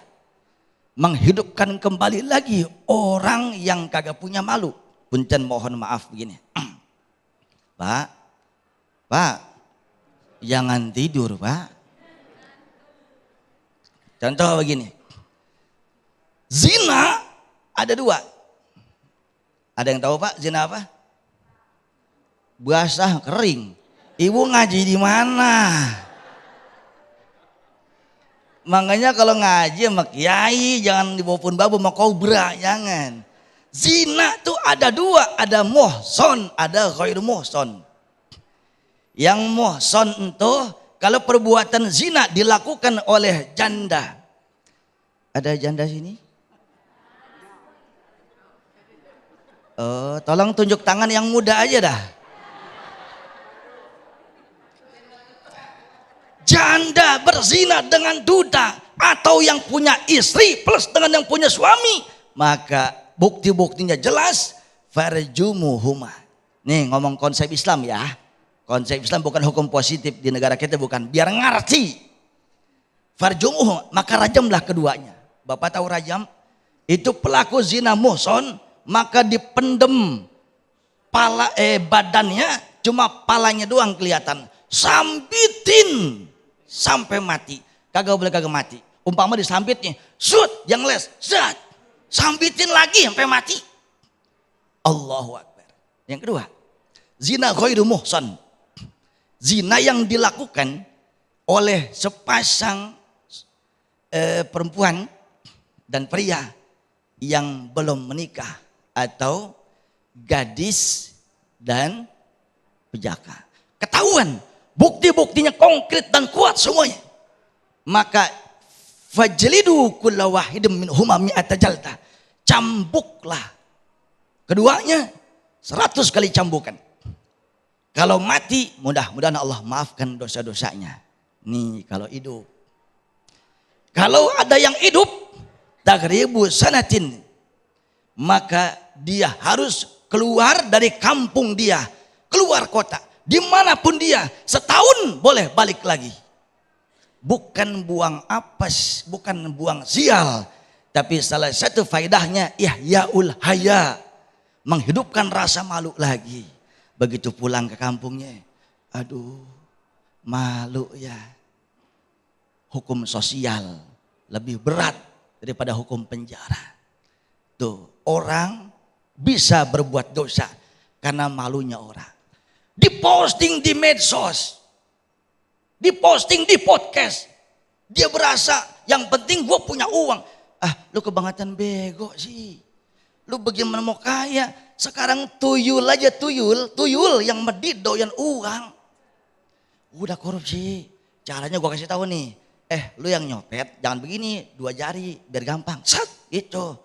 menghidupkan kembali lagi orang yang kagak punya malu. Punten mohon maaf begini. Pak, jangan tidur Pak. Contoh begini, zina ada dua. Ada yang tahu Pak zina apa? Basah kering. Ibu ngaji di mana? Makanya kalau ngaji sama kiai jangan dibawa pun babu sama kobra, jangan. Zina tuh ada dua, ada muhson, ada ghair muhson. Yang muhson itu kalau perbuatan zina dilakukan oleh janda. Ada janda sini? Oh, tolong tunjuk tangan yang muda aja dah. Janda berzina dengan duda atau yang punya istri plus dengan yang punya suami, maka bukti-buktinya jelas, farjumuhuma. Nih ngomong konsep Islam ya. Konsep Islam bukan hukum positif di negara kita, bukan, biar ngerti. Farjumuhuma, maka rajamlah keduanya. Bapak tahu rajam? Itu pelaku zina muhson, maka dipendem badannya, cuma palanya doang kelihatan. Sambitin sampai mati. Kagak boleh kagak mati. Umpama disambitnya, shoot, yang les, zat. Sambitin lagi sampai mati. Allahu Akbar. Yang kedua, zina ghairu muhsan. Zina yang dilakukan oleh sepasang perempuan dan pria yang belum menikah atau gadis dan pejaka. Ketahuan, bukti-buktinya konkret dan kuat semuanya. Maka fajlidu kulla wahidin minhuma mi'ata jaldah. Cambuklah keduanya 100 kali cambukan. Kalau mati, mudah-mudahan Allah maafkan dosa-dosanya. Nih kalau hidup. Kalau ada yang hidup, taghribu sanatin, maka dia harus keluar dari kampung dia, keluar kota, dimanapun dia, setahun boleh balik lagi. Bukan buang apes, bukan buang sial, tapi salah satu faedahnya ihyaul haya, menghidupkan rasa malu lagi. Begitu pulang ke kampungnya, aduh malu ya. Hukum sosial lebih berat daripada hukum penjara. Tuh, orang bisa berbuat dosa karena malunya orang. Diposting di medsos, diposting di podcast. Dia berasa yang penting gue punya uang. Ah, lu kebangetan bego sih. Lu bagaimana mau kaya? Sekarang tuyul aja tuyul yang medit doyan uang. Udah korupsi. Caranya gua kasih tahu nih. Lu yang nyopet jangan begini, 2 jari biar gampang. Set, gitu.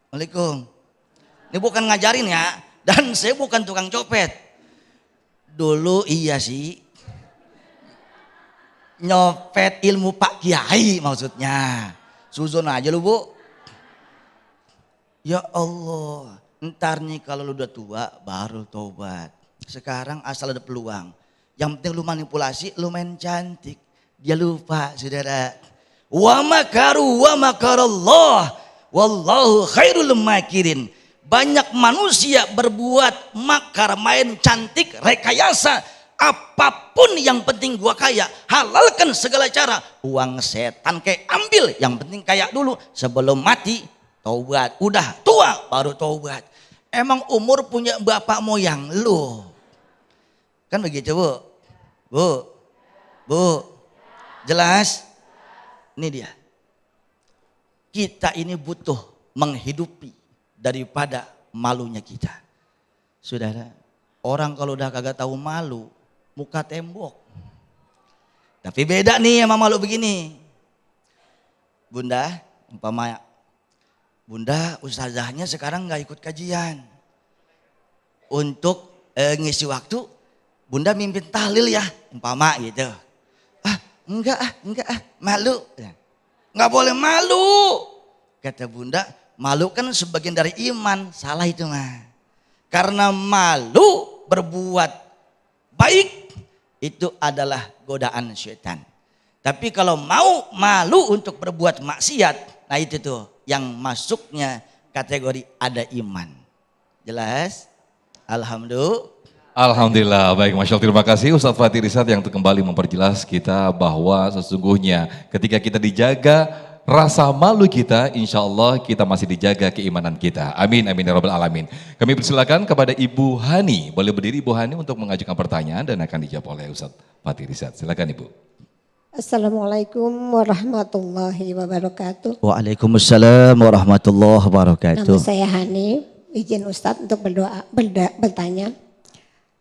Assalamualaikum. Ini bukan ngajarin ya, dan saya bukan tukang copet. Dulu iya sih. Nyopet ilmu Pak Kiai maksudnya. Suzon aja lu, Bu. Ya Allah, ntar nih kalau lu udah tua baru tobat. Sekarang asal ada peluang. Yang penting lu manipulasi, lu main cantik. Dia lupa, saudara. Wa makaru wa makarallah. Wallahu khairul makirin. Banyak manusia berbuat makar, main cantik, rekayasa. Apapun yang penting gua kaya. Halalkan segala cara. Uang setan kayak ambil. Yang penting kaya dulu. Sebelum mati, taubat. Udah tua baru taubat. Emang umur punya bapak moyang lu. Kan begitu, Bu. Bu, jelas? Ini dia. Kita ini butuh menghidupi daripada malunya kita. Saudara, orang kalau udah kagak tahu malu, muka tembok. Tapi beda nih sama malu begini. Bunda, umpama Bunda ustazahnya sekarang gak ikut kajian. Untuk ngisi waktu, Bunda mimpin tahlil ya, umpama gitu. Enggak, malu. Enggak boleh malu. Kata Bunda, malu kan sebagian dari iman. Salah itu mah. Karena malu berbuat baik itu adalah godaan syaitan. Tapi kalau mau malu untuk berbuat maksiat, nah itu tuh yang masuknya kategori ada iman. Jelas? Alhamdulillah. Alhamdulillah, baik Masya Allah, terima kasih Ustadz Fatih Rizad yang kembali memperjelas kita bahwa sesungguhnya ketika kita dijaga rasa malu kita, insya Allah kita masih dijaga keimanan kita. Amin, amin ya rabbal alamin. Kami persilakan kepada Ibu Hani, boleh berdiri Ibu Hani untuk mengajukan pertanyaan dan akan dijawab oleh Ustadz Fatih Rizad. Silakan Ibu. Assalamualaikum warahmatullahi wabarakatuh. Waalaikumsalam warahmatullahi wabarakatuh. Nama saya Hani, izin Ustadz untuk bertanya.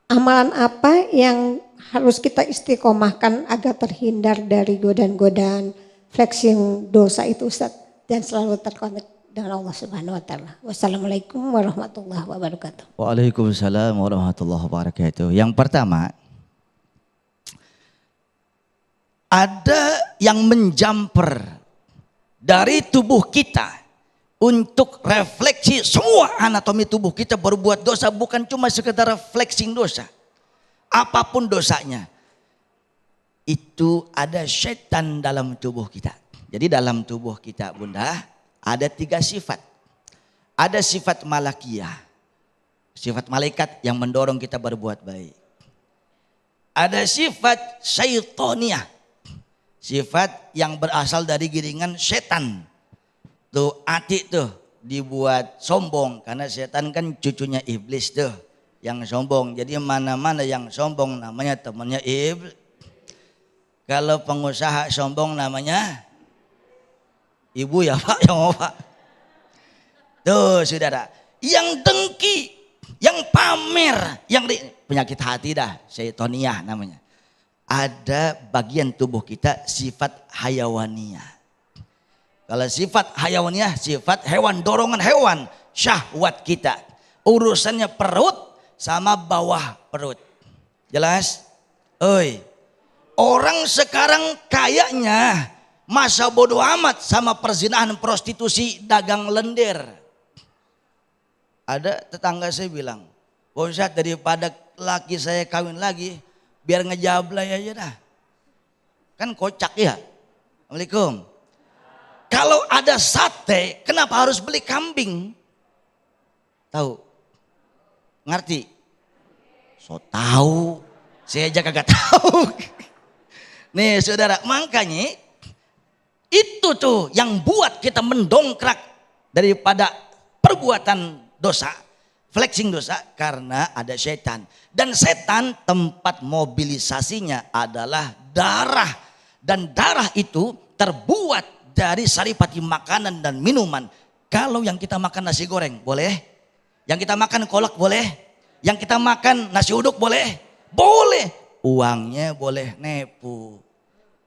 Amalan apa yang harus kita istiqomahkan agar terhindar dari godaan-godaan flexing dosa itu Ustaz dan selalu terkonek dengan Allah Subhanahu wa taala. Wassalamualaikum warahmatullahi wabarakatuh. Waalaikumsalam warahmatullahi wabarakatuh. Yang pertama, ada yang menjamper dari tubuh kita untuk refleksi semua anatomi tubuh kita berbuat dosa, bukan cuma sekedar flexing dosa. Apapun dosanya, itu ada setan dalam tubuh kita. Jadi dalam tubuh kita Bunda ada 3 sifat. Ada sifat malakiyah, sifat malaikat yang mendorong kita berbuat baik. Ada sifat syaitoniyah, sifat yang berasal dari giringan setan. Tuh hati tuh dibuat sombong karena setan kan cucunya iblis tuh yang sombong. Jadi mana-mana yang sombong namanya temannya iblis. Kalau pengusaha sombong namanya ibu ya Pak, ya Pak. Tuh saudara, yang dengki, yang pamer, yang penyakit hati dah, syaitoniah namanya. Ada bagian tubuh kita sifat hayawaniyah. Kalau sifat hayawaniyah, sifat hewan, dorongan hewan, syahwat kita. Urusannya perut sama bawah perut. Jelas? Oi, orang sekarang kayaknya masa bodoh amat sama perzinahan, prostitusi, dagang lendir. Ada tetangga saya bilang, Pak Ustadz daripada laki saya kawin lagi, biar ngejablay aja dah. Kan kocak ya. Assalamualaikum. Kalau ada sate, kenapa harus beli kambing? Tahu? Ngerti? So tahu. Saya aja kagak tahu. Nih saudara, makanya itu tuh yang buat kita mendongkrak daripada perbuatan dosa, flexing dosa, karena ada setan. Dan setan tempat mobilisasinya adalah darah. Dan darah itu terbuat dari saripati makanan dan minuman. Kalau yang kita makan nasi goreng boleh, yang kita makan kolak boleh, yang kita makan nasi uduk boleh, boleh. Uangnya boleh nepu,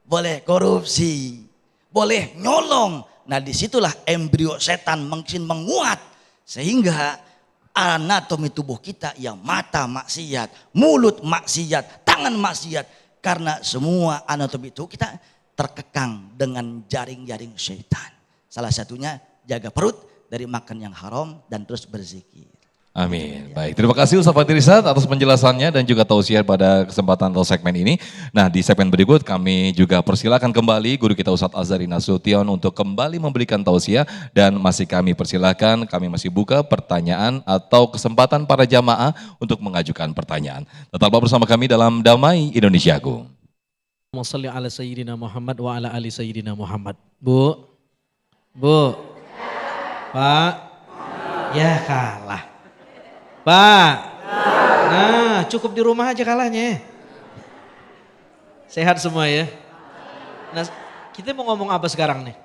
boleh korupsi, boleh nyolong. Nah disitulah embrio setan makin menguat. Sehingga anatomi tubuh kita yang mata maksiat, mulut maksiat, tangan maksiat. Karena semua anatomi itu kita terkekang dengan jaring-jaring syaitan. Salah satunya jaga perut dari makan yang haram dan terus berzikir. Amin. Baik, terima kasih Ustaz Fadhilisat atas penjelasannya dan juga tausiah pada kesempatan atau segmen ini. Nah, di segmen berikut kami juga persilakan kembali guru kita Ustaz Azhari Nasution untuk kembali memberikan tausiah dan masih kami persilakan, kami masih buka pertanyaan atau kesempatan para jamaah untuk mengajukan pertanyaan. Tetaplah bersama kami dalam Damai Indonesiaku. Allahumma shalli ala sayyidina Muhammad wa ala ali sayyidina Muhammad. Bu, Pak, ya kalah. Pak, nah cukup di rumah aja kalahnya. Sehat semua ya. Nah kita mau ngomong apa sekarang nih?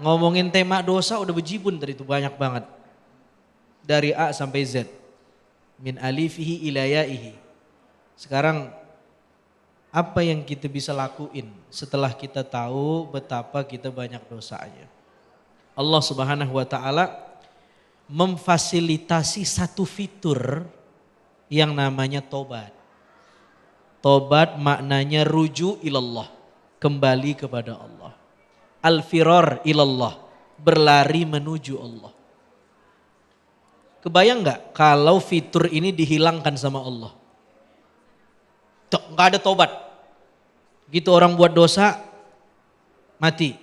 Ngomongin tema dosa udah bejibun tadi itu banyak banget. Dari A sampai Z. Min alifihi ila yaihi. Sekarang apa yang kita bisa lakuin setelah kita tahu betapa kita banyak dosanya. Allah Subhanahu wa taala memfasilitasi satu fitur yang namanya tobat. Tobat maknanya ruju ilallah, kembali kepada Allah. Al-firar ilallah, berlari menuju Allah. Kebayang nggak kalau fitur ini dihilangkan sama Allah? Nggak ada tobat. Gitu orang buat dosa, mati.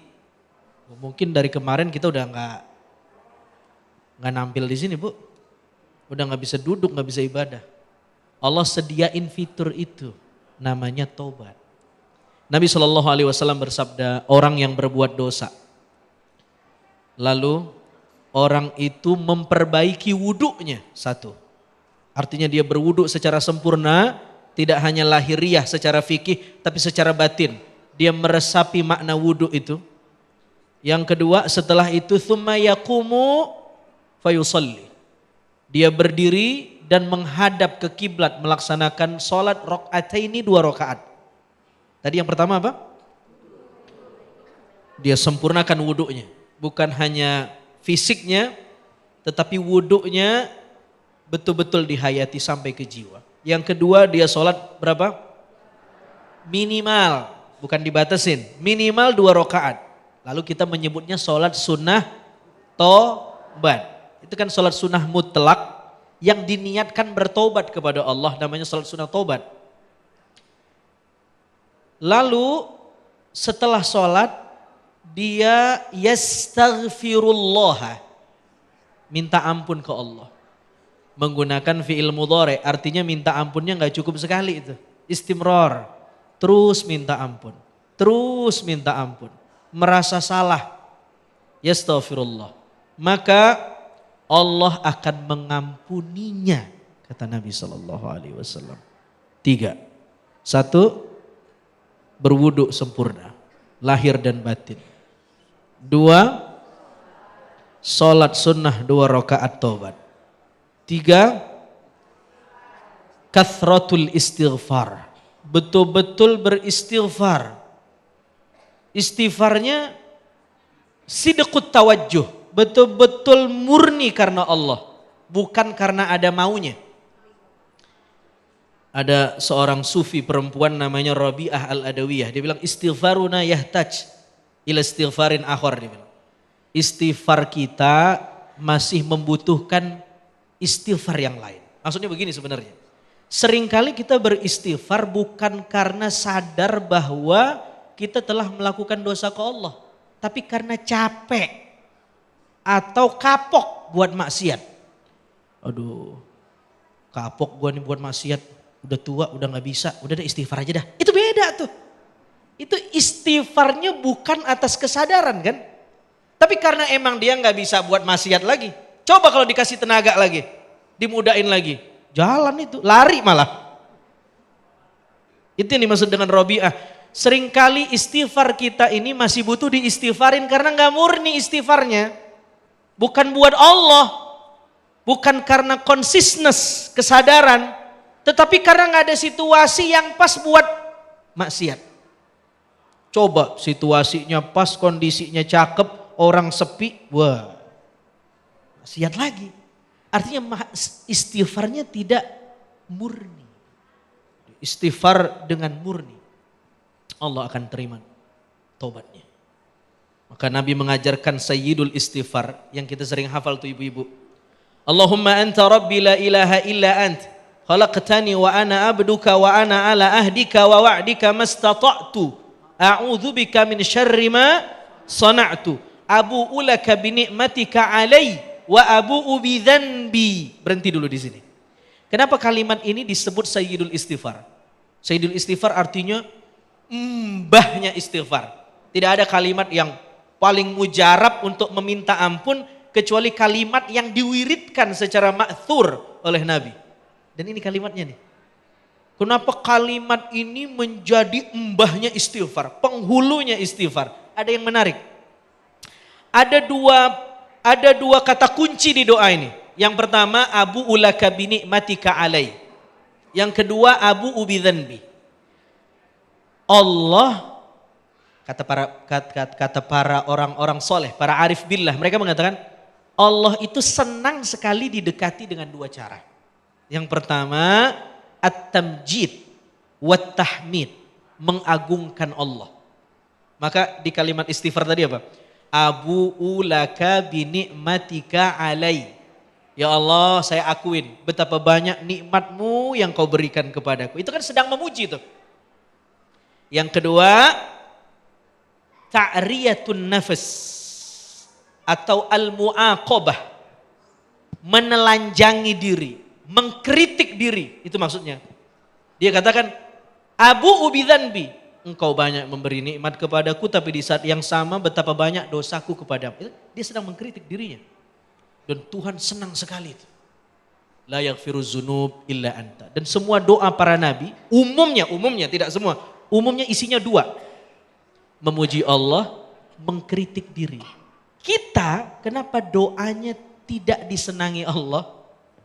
Mungkin dari kemarin kita udah nggak nampil di sini bu, udah nggak bisa duduk, nggak bisa ibadah. Allah sediain fitur itu, namanya tobat. Nabi SAW bersabda, orang yang berbuat dosa, lalu orang itu memperbaiki wuduknya satu. Artinya dia berwuduk secara sempurna, tidak hanya lahiriah secara fikih, tapi secara batin. Dia meresapi makna wuduk itu. Yang kedua, setelah itu thumma yaqumu fayusalli. Dia berdiri dan menghadap ke kiblat melaksanakan sholat rakaataini 2 rakaat. Tadi yang pertama apa? Dia sempurnakan wuduknya. Bukan hanya fisiknya, tetapi wuduknya betul-betul dihayati sampai ke jiwa. Yang kedua dia sholat berapa? Minimal, bukan dibatasin. Minimal 2 rakaat. Lalu kita menyebutnya sholat sunnah tobat. Itu kan sholat sunnah mutlak yang diniatkan bertobat kepada Allah, namanya sholat sunnah tobat. Lalu setelah sholat dia yastaghfirullah, minta ampun ke Allah. Menggunakan fi'il mudhari, artinya minta ampunnya gak cukup sekali itu. Istimrar, terus minta ampun, terus minta ampun. Merasa salah, yastaghfirullah. Maka Allah akan mengampuninya, kata Nabi SAW. 3. 1, berwudu sempurna, lahir dan batin. 2, sholat sunnah 2 rakaat tobat. 3, kathratul istighfar, betul-betul beristighfar. Istighfarnya sidqut tawajjuh, betul-betul murni karena Allah, bukan karena ada maunya. Ada seorang sufi perempuan namanya Rabi'ah al-Adawiyah, dia bilang istighfaruna yahtaj ila istighfarin akhar, dia bilang. Istighfar kita masih membutuhkan istighfar yang lain. Maksudnya begini sebenarnya. Seringkali kita beristighfar bukan karena sadar bahwa kita telah melakukan dosa ke Allah, tapi karena capek atau kapok buat maksiat. Aduh, kapok gua nih buat maksiat, udah tua, udah gak bisa, udah deh istighfar aja dah. Itu beda tuh. Itu istighfarnya bukan atas kesadaran kan. Tapi karena emang dia gak bisa buat maksiat lagi. Coba kalau dikasih tenaga lagi, dimudain lagi, jalan itu, lari malah. Itu yang dimaksud dengan Rabi'ah. Seringkali istighfar kita ini masih butuh diistighfarin karena gak murni istighfarnya. Bukan buat Allah, bukan karena consciousness, kesadaran, tetapi karena nggak ada situasi yang pas buat maksiat. Coba situasinya pas, kondisinya cakep, orang sepi, wah maksiat lagi. Artinya istighfarnya tidak murni. Istighfar dengan murni, Allah akan terima taubatnya. Maka Nabi mengajarkan sayyidul istighfar yang kita sering hafal tuh ibu-ibu. Allahumma anta rabbi la ilaha illa ant khalaqtani wa ana abduka wa ana ala ahdika wa wa'dika mastata'tu a'udzubika min syarri ma sana'tu abu'u laka bi ni'matika alai wa abu'u bi dzanbi. Berhenti dulu di sini. Kenapa kalimat ini disebut sayyidul istighfar? Sayyidul istighfar artinya mbahnya istighfar. Tidak ada kalimat yang paling mujarab untuk meminta ampun kecuali kalimat yang diwiridkan secara ma'thur oleh Nabi. Dan ini kalimatnya nih. Kenapa kalimat ini menjadi mbahnya istighfar, penghulunya istighfar? Ada yang menarik. Ada dua kata kunci di doa ini. Yang pertama, abu ulaka bi ni'matika alai. Yang kedua, abu ubi dzanbi. Allah, kata para orang-orang soleh, para arif billah, mereka mengatakan Allah itu senang sekali didekati dengan dua cara. Yang pertama, at-tamjid wat tahmid, mengagungkan Allah. Maka di kalimat istighfar tadi apa? Abu ulaka bi ni'matika alai. Ya Allah, saya akuin betapa banyak nikmatmu yang kau berikan kepadaku. Itu kan sedang memuji tuh. Yang kedua, ta'riyatun nafas atau al-mu'aqabah, menelanjangi diri, mengkritik diri, itu maksudnya. Dia katakan, Abu ubidzanbi, engkau banyak memberi nikmat kepadaku tapi di saat yang sama betapa banyak dosaku kepadamu. Dia sedang mengkritik dirinya. Dan Tuhan senang sekali itu. La yaghfiruz dzunub illa anta. Dan semua doa para nabi, umumnya tidak semua, umumnya isinya dua. Memuji Allah, mengkritik diri. Kita kenapa doanya tidak disenangi Allah?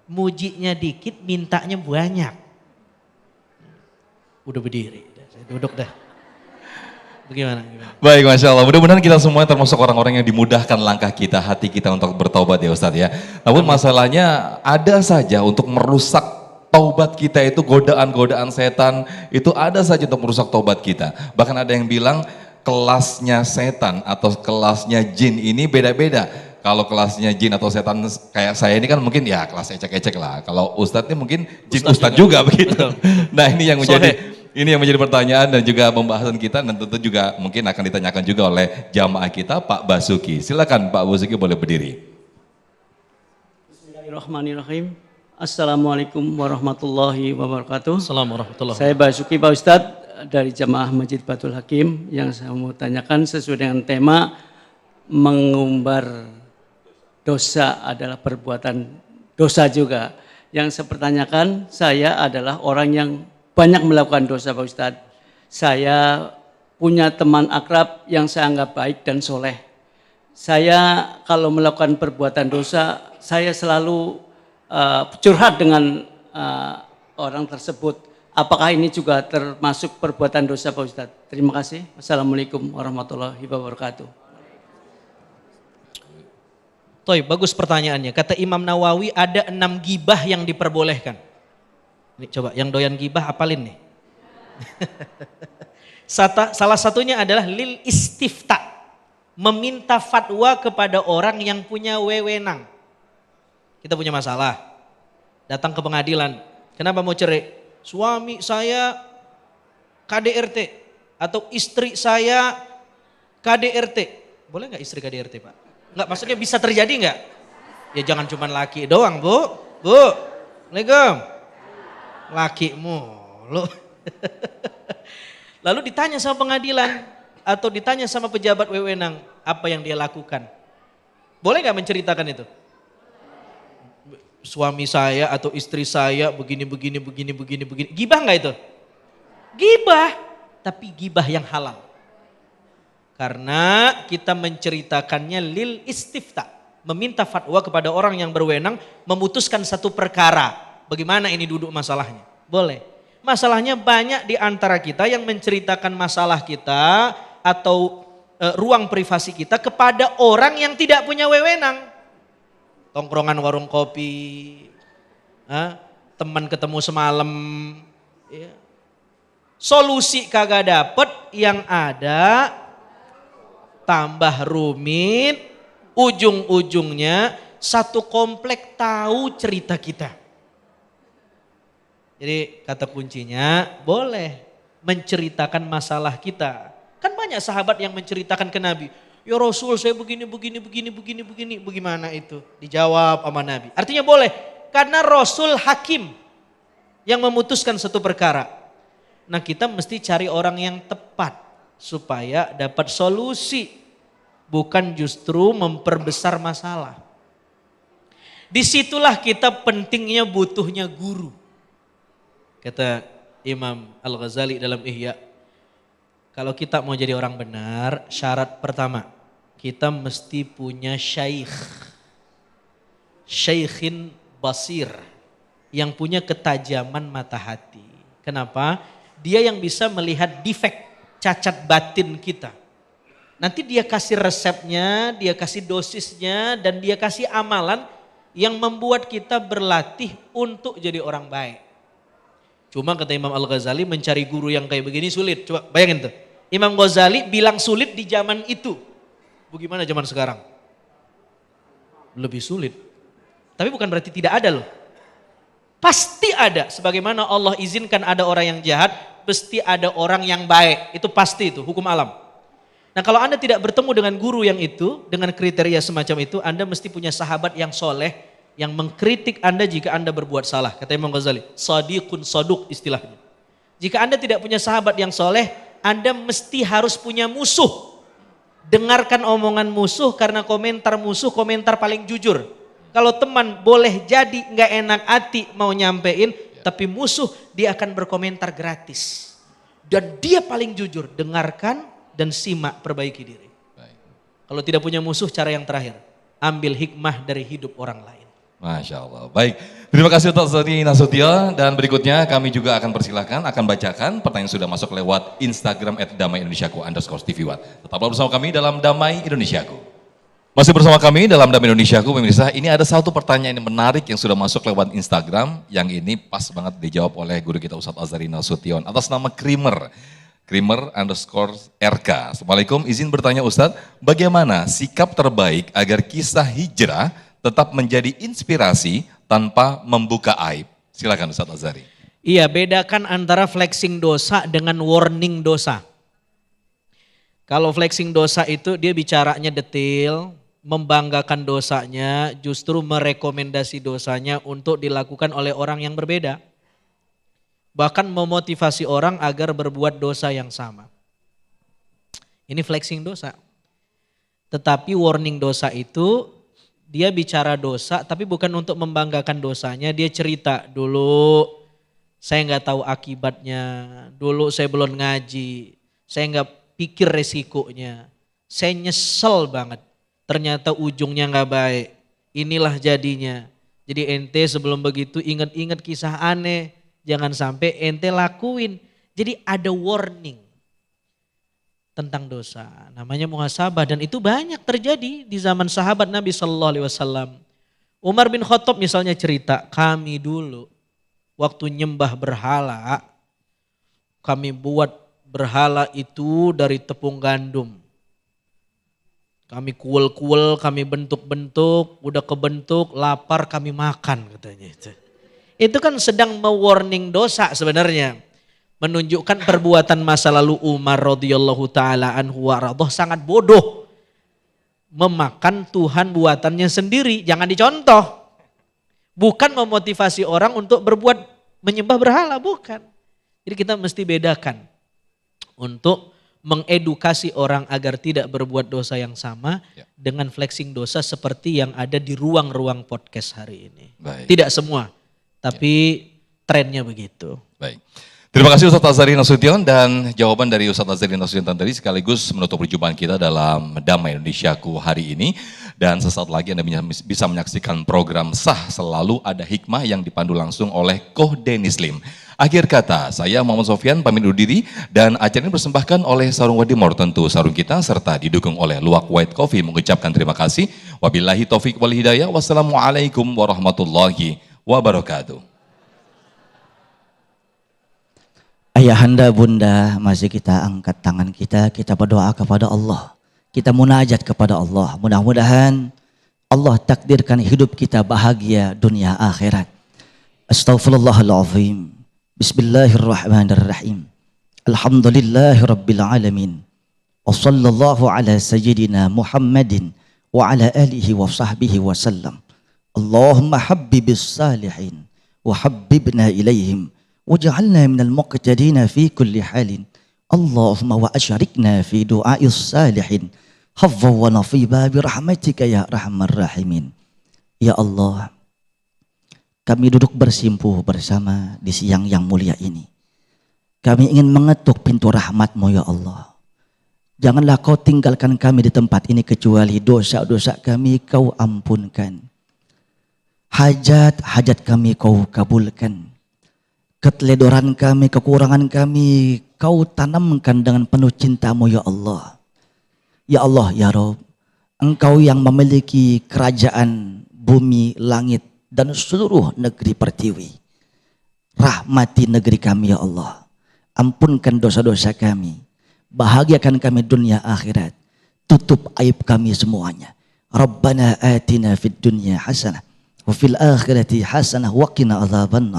Mujinya dikit, mintanya banyak. Udah berdiri, saya duduk dah. Bagaimana? Baik, Masya Allah. Mudah-mudahan kita semua termasuk orang-orang yang dimudahkan langkah kita, hati kita untuk bertaubat ya Ustadz ya. Namun masalahnya ada saja untuk merusak taubat kita itu, godaan-godaan setan itu ada saja untuk merusak taubat kita. Bahkan ada yang bilang kelasnya setan atau kelasnya jin ini beda-beda. Kalau kelasnya jin atau setan kayak saya ini kan mungkin ya kelas ecek-ecek lah. Kalau Ustadz ini mungkin jin Ustadz juga begitu. Nah ini yang menjadi pertanyaan dan juga pembahasan kita dan tentu juga mungkin akan ditanyakan juga oleh jamaah kita Pak Basuki. Silakan Pak Basuki boleh berdiri. Bismillahirrahmanirrahim. Assalamualaikum warahmatullahi wabarakatuh. Assalamualaikum warahmatullahi Saya Basuki Pak Ustadz dari Jamaah Masjid Batul Hakim yang saya mau tanyakan sesuai dengan tema mengumbar dosa adalah perbuatan dosa juga. Yang saya pertanyakan, saya adalah orang yang banyak melakukan dosa Pak Ustadz. Saya punya teman akrab yang saya anggap baik dan soleh. Saya kalau melakukan perbuatan dosa, saya selalu curhat dengan orang tersebut. Apakah ini juga termasuk perbuatan dosa Pak Ustadz? Terima kasih. Wassalamualaikum warahmatullahi wabarakatuh. Toy, bagus pertanyaannya. Kata Imam Nawawi ada 6 gibah yang diperbolehkan. Ini coba yang doyan gibah apalin nih. Salah satunya adalah lil istifta. Meminta fatwa kepada orang yang punya wewenang. Kita punya masalah. Datang ke pengadilan. Kenapa mau cerai? Suami saya KDRT. Atau istri saya KDRT. Boleh gak istri KDRT Pak? Enggak, maksudnya bisa terjadi enggak? Ya jangan cuma laki doang Bu. Bu, Assalamualaikum. Laki mulu. Lalu ditanya sama pengadilan atau ditanya sama pejabat wewenang apa yang dia lakukan. Boleh gak menceritakan itu? Suami saya atau istri saya begini. Gibah gak itu? Gibah, tapi gibah yang halal. Karena kita menceritakannya lil istifta, meminta fatwa kepada orang yang berwenang memutuskan satu perkara. Bagaimana ini duduk masalahnya? Boleh. Masalahnya banyak di antara kita yang menceritakan masalah kita atau ruang privasi kita kepada orang yang tidak punya wewenang. Tongkrongan warung kopi, teman ketemu semalam, ya. Solusi kagak dapet, yang ada tambah rumit, ujung-ujungnya satu komplek tahu cerita kita. Jadi kata kuncinya boleh menceritakan masalah kita. Kan banyak sahabat yang menceritakan ke Nabi, ya Rasul saya begini. Bagaimana itu? Dijawab sama Nabi. Artinya boleh, karena Rasul hakim yang memutuskan satu perkara. Nah kita mesti cari orang yang tepat supaya dapat solusi. Bukan justru memperbesar masalah. Disitulah kita pentingnya butuhnya guru. Kata Imam Al-Ghazali dalam Ihya, kalau kita mau jadi orang benar, syarat pertama, kita mesti punya syaikh. Syaikhin basir, yang punya ketajaman mata hati. Kenapa? Dia yang bisa melihat defek, cacat batin kita. Nanti dia kasih resepnya, dia kasih dosisnya, dan dia kasih amalan yang membuat kita berlatih untuk jadi orang baik. Cuma kata Imam Al-Ghazali, mencari guru yang kayak begini sulit. Coba bayangin tuh. Imam Ghazali bilang sulit di zaman itu. Bagaimana zaman sekarang? Lebih sulit. Tapi bukan berarti tidak ada loh. Pasti ada. Sebagaimana Allah izinkan ada orang yang jahat, pasti ada orang yang baik. Itu pasti, itu hukum alam. Nah kalau Anda tidak bertemu dengan guru yang itu, dengan kriteria semacam itu, Anda mesti punya sahabat yang soleh, yang mengkritik Anda jika Anda berbuat salah. Kata Imam Ghazali, sadiqun saduk istilahnya. Jika Anda tidak punya sahabat yang soleh, Anda mesti harus punya musuh. Dengarkan omongan musuh, karena komentar musuh komentar paling jujur. Kalau teman boleh jadi nggak enak hati mau nyampein, tapi musuh dia akan berkomentar gratis. Dan dia paling jujur, dengarkan dan simak, perbaiki diri. Kalau tidak punya musuh, cara yang terakhir, ambil hikmah dari hidup orang lain. Masya Allah. Baik, terima kasih Ustaz Zani Nasution, dan berikutnya kami juga akan persilahkan, akan bacakan pertanyaan yang sudah masuk lewat Instagram @damai_Indonesiaku_TV1. Tetaplah bersama kami dalam Damai Indonesiaku. Masih bersama kami dalam Damai Indonesiaku, pemirsa. Ini ada satu pertanyaan yang menarik yang sudah masuk lewat Instagram, yang ini pas banget dijawab oleh guru kita Ustaz Azhari Nasution atas nama Krimer_RK. Assalamualaikum, izin bertanya Ustadz, bagaimana sikap terbaik agar kisah hijrah tetap menjadi inspirasi tanpa membuka aib? Silakan Ustadz Azhari. Iya, bedakan antara flexing dosa dengan warning dosa. Kalau flexing dosa itu dia bicaranya detail, membanggakan dosanya, justru merekomendasi dosanya untuk dilakukan oleh orang yang berbeda. Bahkan memotivasi orang agar berbuat dosa yang sama. Ini flexing dosa. Tetapi warning dosa itu dia bicara dosa tapi bukan untuk membanggakan dosanya. Dia cerita, dulu saya nggak tahu akibatnya, dulu saya belum ngaji, saya nggak pikir resikonya, saya nyesel banget. Ternyata ujungnya nggak baik, inilah jadinya. Jadi ente sebelum begitu ingat-ingat kisah aneh, jangan sampai ente lakuin. Jadi ada warning tentang dosa. Namanya muhasabah, dan itu banyak terjadi di zaman sahabat Nabi SAW. Umar bin Khattab misalnya cerita, kami dulu waktu nyembah berhala, kami buat berhala itu dari tepung gandum. Kami kuel-kuel, kami bentuk-bentuk, udah kebentuk, lapar kami makan katanya itu. Itu kan sedang mewarning dosa sebenarnya. Menunjukkan perbuatan masa lalu Umar radhiyallahu taala anhu wa radhah sangat bodoh. Memakan Tuhan buatannya sendiri, jangan dicontoh. Bukan memotivasi orang untuk berbuat menyembah berhala, bukan. Jadi kita mesti bedakan untuk mengedukasi orang agar tidak berbuat dosa yang sama dengan flexing dosa seperti yang ada di ruang-ruang podcast hari ini. Baik. Tidak semua, tapi trennya begitu. Baik. Terima kasih Ustaz Azhari Nasution, dan jawaban dari Ustaz Azhari Nasution tadi sekaligus menutup perjumpaan kita dalam Damai Indonesiaku hari ini. Dan sesaat lagi Anda bisa menyaksikan program Sah Selalu Ada Hikmah yang dipandu langsung oleh Koh Denis Lim. Akhir kata, saya Muhammad Sofyan pamit undur diri dan acara ini dipersembahkan oleh Sarung Wadimor, tentu sarung kita, serta didukung oleh Luwak White Coffee mengucapkan terima kasih. Wabillahi taufik wal hidayah. Wassalamualaikum warahmatullahi wabarakatuh. Ayahanda bunda, masih kita angkat tangan kita berdoa kepada Allah. Kita munajat kepada Allah. Mudah-mudahan Allah takdirkan hidup kita bahagia dunia akhirat. Astaghfirullahaladzim. Bismillahirrahmanirrahim. Alhamdulillahi rabbil alamin. Wa sallallahu ala sayyidina Muhammadin wa ala alihi wa sahbihi wa sallam. Allahumma habbibis salihin wa habbibna ilaihim waj'alna minal muqtadina fi kulli halin. Allahumma wa asyarikna fi du'ais salihin hafza wa nafiba bi rahmatika ya arhamar rahimin. Ya Allah, kami duduk bersimpuh bersama di siang yang mulia ini. Kami ingin mengetuk pintu rahmat-Mu ya Allah. Janganlah Kau tinggalkan kami di tempat ini kecuali dosa-dosa kami Kau ampunkan. Hajat-hajat kami Kau kabulkan. Keteledoran kami, kekurangan kami Kau tanamkan dengan penuh cinta-Mu ya Allah. Ya Allah ya Rabb, Engkau yang memiliki kerajaan bumi, langit, dan seluruh negeri pertiwi. Rahmati negeri kami ya Allah. Ampunkan dosa-dosa kami. Bahagiakan kami dunia akhirat. Tutup aib kami semuanya. Rabbana atina fid dunya hasanah wa fil akhirati hasanah wa qina adzabannar.